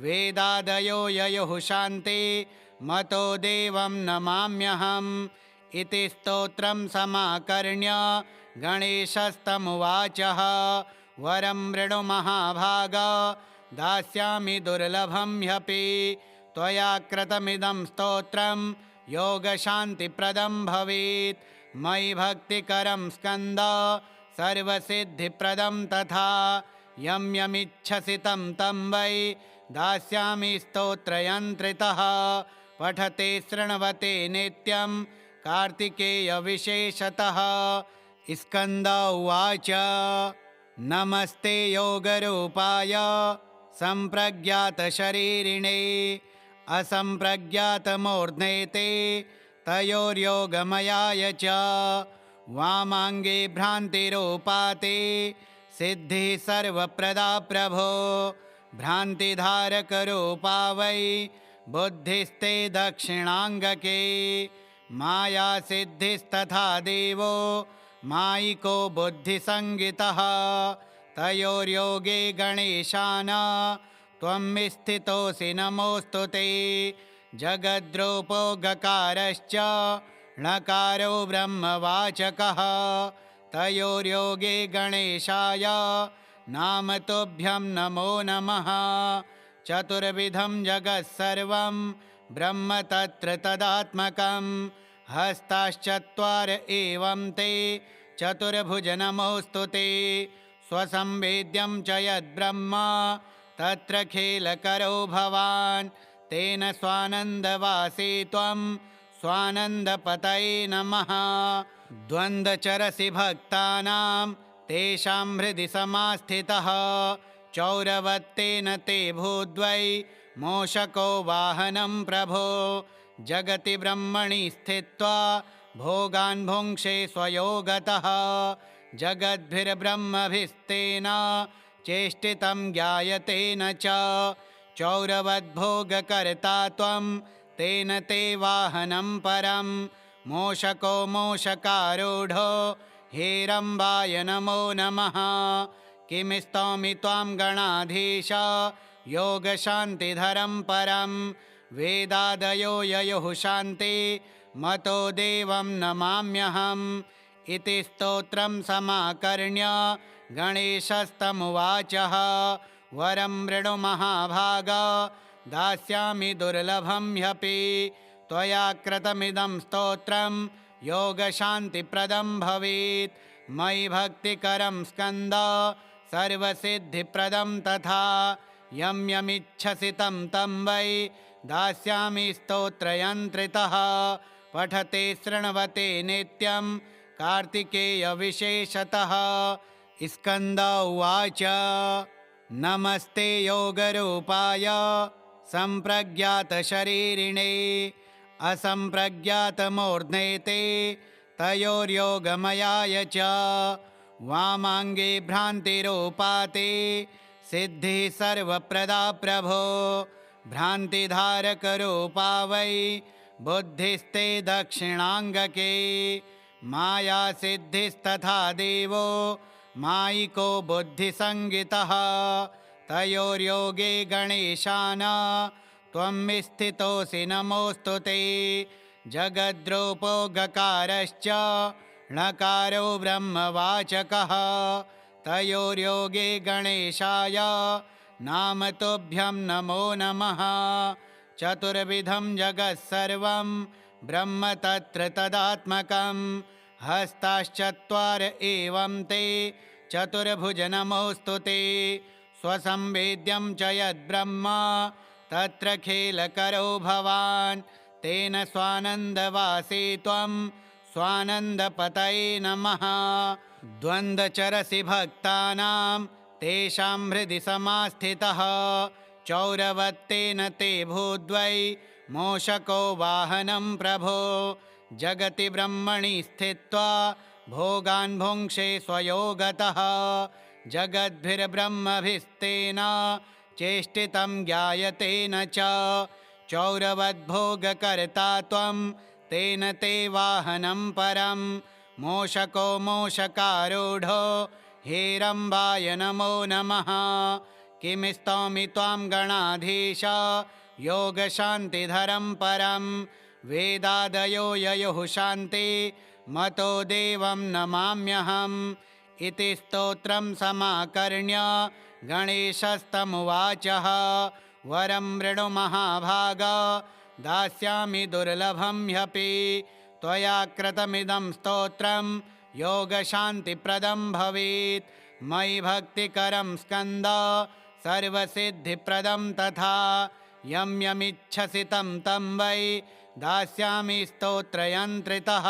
A: वेदादयो ययुः शान्ति मतो देवं नमाम्यहम्। इति स्तोत्रं समाकर्ण्य गणेशस्तमुवाचः वरं वृणु महाभाग दास्यामि दुर्लभं ह्यपि त्वया कृतमिदं स्तोत्रं योगशान्तिप्रदं भवेत्। मयि भक्तिकरं स्कन्द सर्वसिद्धिप्रदं तथा यं यमिच्छसि तं तं वै दास्यामि स्तोत्रयन्त्रितः। पठते शृण्वते नित्यं कार्तिकेयविशेषतः। स्कन्द उवाच नमस्ते योगरूपाय सम्प्रज्ञातशरीरिणे असम्प्रज्ञातमूर्ध्ने ते तयोर्योगमयाय च। वामाङ्गे भ्रान्तिरूपा ते सिद्धिः सर्वप्रदा प्रभो भ्रान्तिधारकरूपा वै बुद्धिस्ते दक्षिणाङ्गके। मायासिद्धिस्तथा देवो मायिको बुद्धिसंगितः तयोर्योगे गणेशान त्वं स्थितोऽसि नमोऽस्तु ते। जगद्रूपो गकारश्च णकारो ब्रह्मवाचकः तयोर्योगे गणेशाय नाम तुभ्यं नमो नमः। चतुर्विधं जगत्सर्वं ब्रह्म तत्र तदात्मकं हस्ताश्चत्वार एवं ते चतुर्भुज नमोऽस्तु ते। स्वसंवेद्यं च यद्ब्रह्म तत्र खेलकरो भवान् तेन स्वानन्दवासी त्वं स्वानन्दपतये नमः। द्वन्द्वचरसि भक्तानां तेषां हृदि समास्थितः चौरवत्तेन ते भूद्वै मूषको वाहनं प्रभो। जगति ब्रह्मणि स्थित्वा भोगान् भुङ्क्षे स्वयोगतः जगद्भिर्ब्रह्मभिस्तेन चेष्टितं ज्ञायते न च। चौरवद्भोगकर्ता त्वं तेन ते वाहनं परं मूषको मूषकारूढो हेरम्बाय नमो नमः। किं स्तौमि त्वां गणाधीश योगशान्तिधरं परं वेदादयो ययुः शान्ति मतो देवं नमाम्यहम्। इति स्तोत्रं समाकर्ण्य गणेशस्तमुवाचः वरं वृणु महाभाग दास्यामि दुर्लभं ह्यपि त्वया कृतमिदं स्तोत्रं योगशान्तिप्रदं भवेत्। मयि भक्तिकरं स्कन्द सर्वसिद्धिप्रदं तथा यं यमिच्छसि तं तं वै दास्यामि स्तोत्रयन्त्रितः। पठते शृण्वते नित्यं कार्तिकेयविशेषतः। स्कन्द उवाच नमस्ते योगरूपाय सम्प्रज्ञातशरीरिणे असम्प्रज्ञातमूर्ध्ने ते तयोर्योगमयाय च। वामाङ्गे भ्रान्तिरूपा ते सिद्धिः सर्वप्रदा प्रभो भ्रान्तिधारकरूपा वै बुद्धिस्ते दक्षिणाङ्गके। मायासिद्धिस्तथा देवो मायिको बुद्धिसंगितः तयोर्योगे गणेशान त्वं स्थितोऽसि नमोऽस्तु ते जगद्रूपो गकारश्च णकारो ब्रह्मवाचकः तयोर्योगे गणेशाय नाम तुभ्यं नमो नमः चतुर्विधं जगत्सर्वं ब्रह्म तत्र तदात्मकं हस्ताश्चत्वार एवं ते चतुर्भुज नमोऽस्तु ते स्वसंवेद्यं च यद्ब्रह्म तत्र खेलकरो भवान् तेन स्वानन्दवासे त्वं स्वानन्दपतये नमः द्वन्द्वचरसि भक्तानां तेषां हृदि समास्थितः चौरवत्तेन ते भूद्वै मूषको वाहनं प्रभो जगति ब्रह्मणि स्थित्वा भोगान् भुङ्क्षे स्वयोगतः जगद्भिर्ब्रह्मभिस्तेन चेष्टितं ज्ञायते न च चौरवद्भोगकर्ता त्वं तेन ते वाहनं परं मूषको मूषकारूढो हेरम्बाय नमो नमः किं स्तौमि त्वां गणाधीश योगशान्तिधरं परं वेदादयो ययुः शान्ति मतो देवं नमाम्यहम् इति स्तोत्रं समाकर्ण्य गणेशस्तमुवाचः वरं मृणु महाभाग दास्यामि दुर्लभं ह्यपि त्वया कृतमिदं स्तोत्रं योगशान्तिप्रदं भवेत् मयि भक्तिकरं स्कन्द सर्वसिद्धिप्रदं तथा यं यमिच्छसि तं तं वै दास्यामि स्तोत्रयन्त्रितः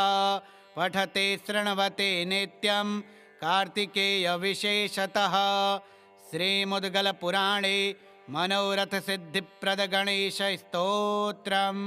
A: पठते शृण्वते नित्यं कार्तिकेयविशेषतः श्रीमुद्गलपुराणे मनोरथसिद्धिप्रदगणेशस्तोत्रम्।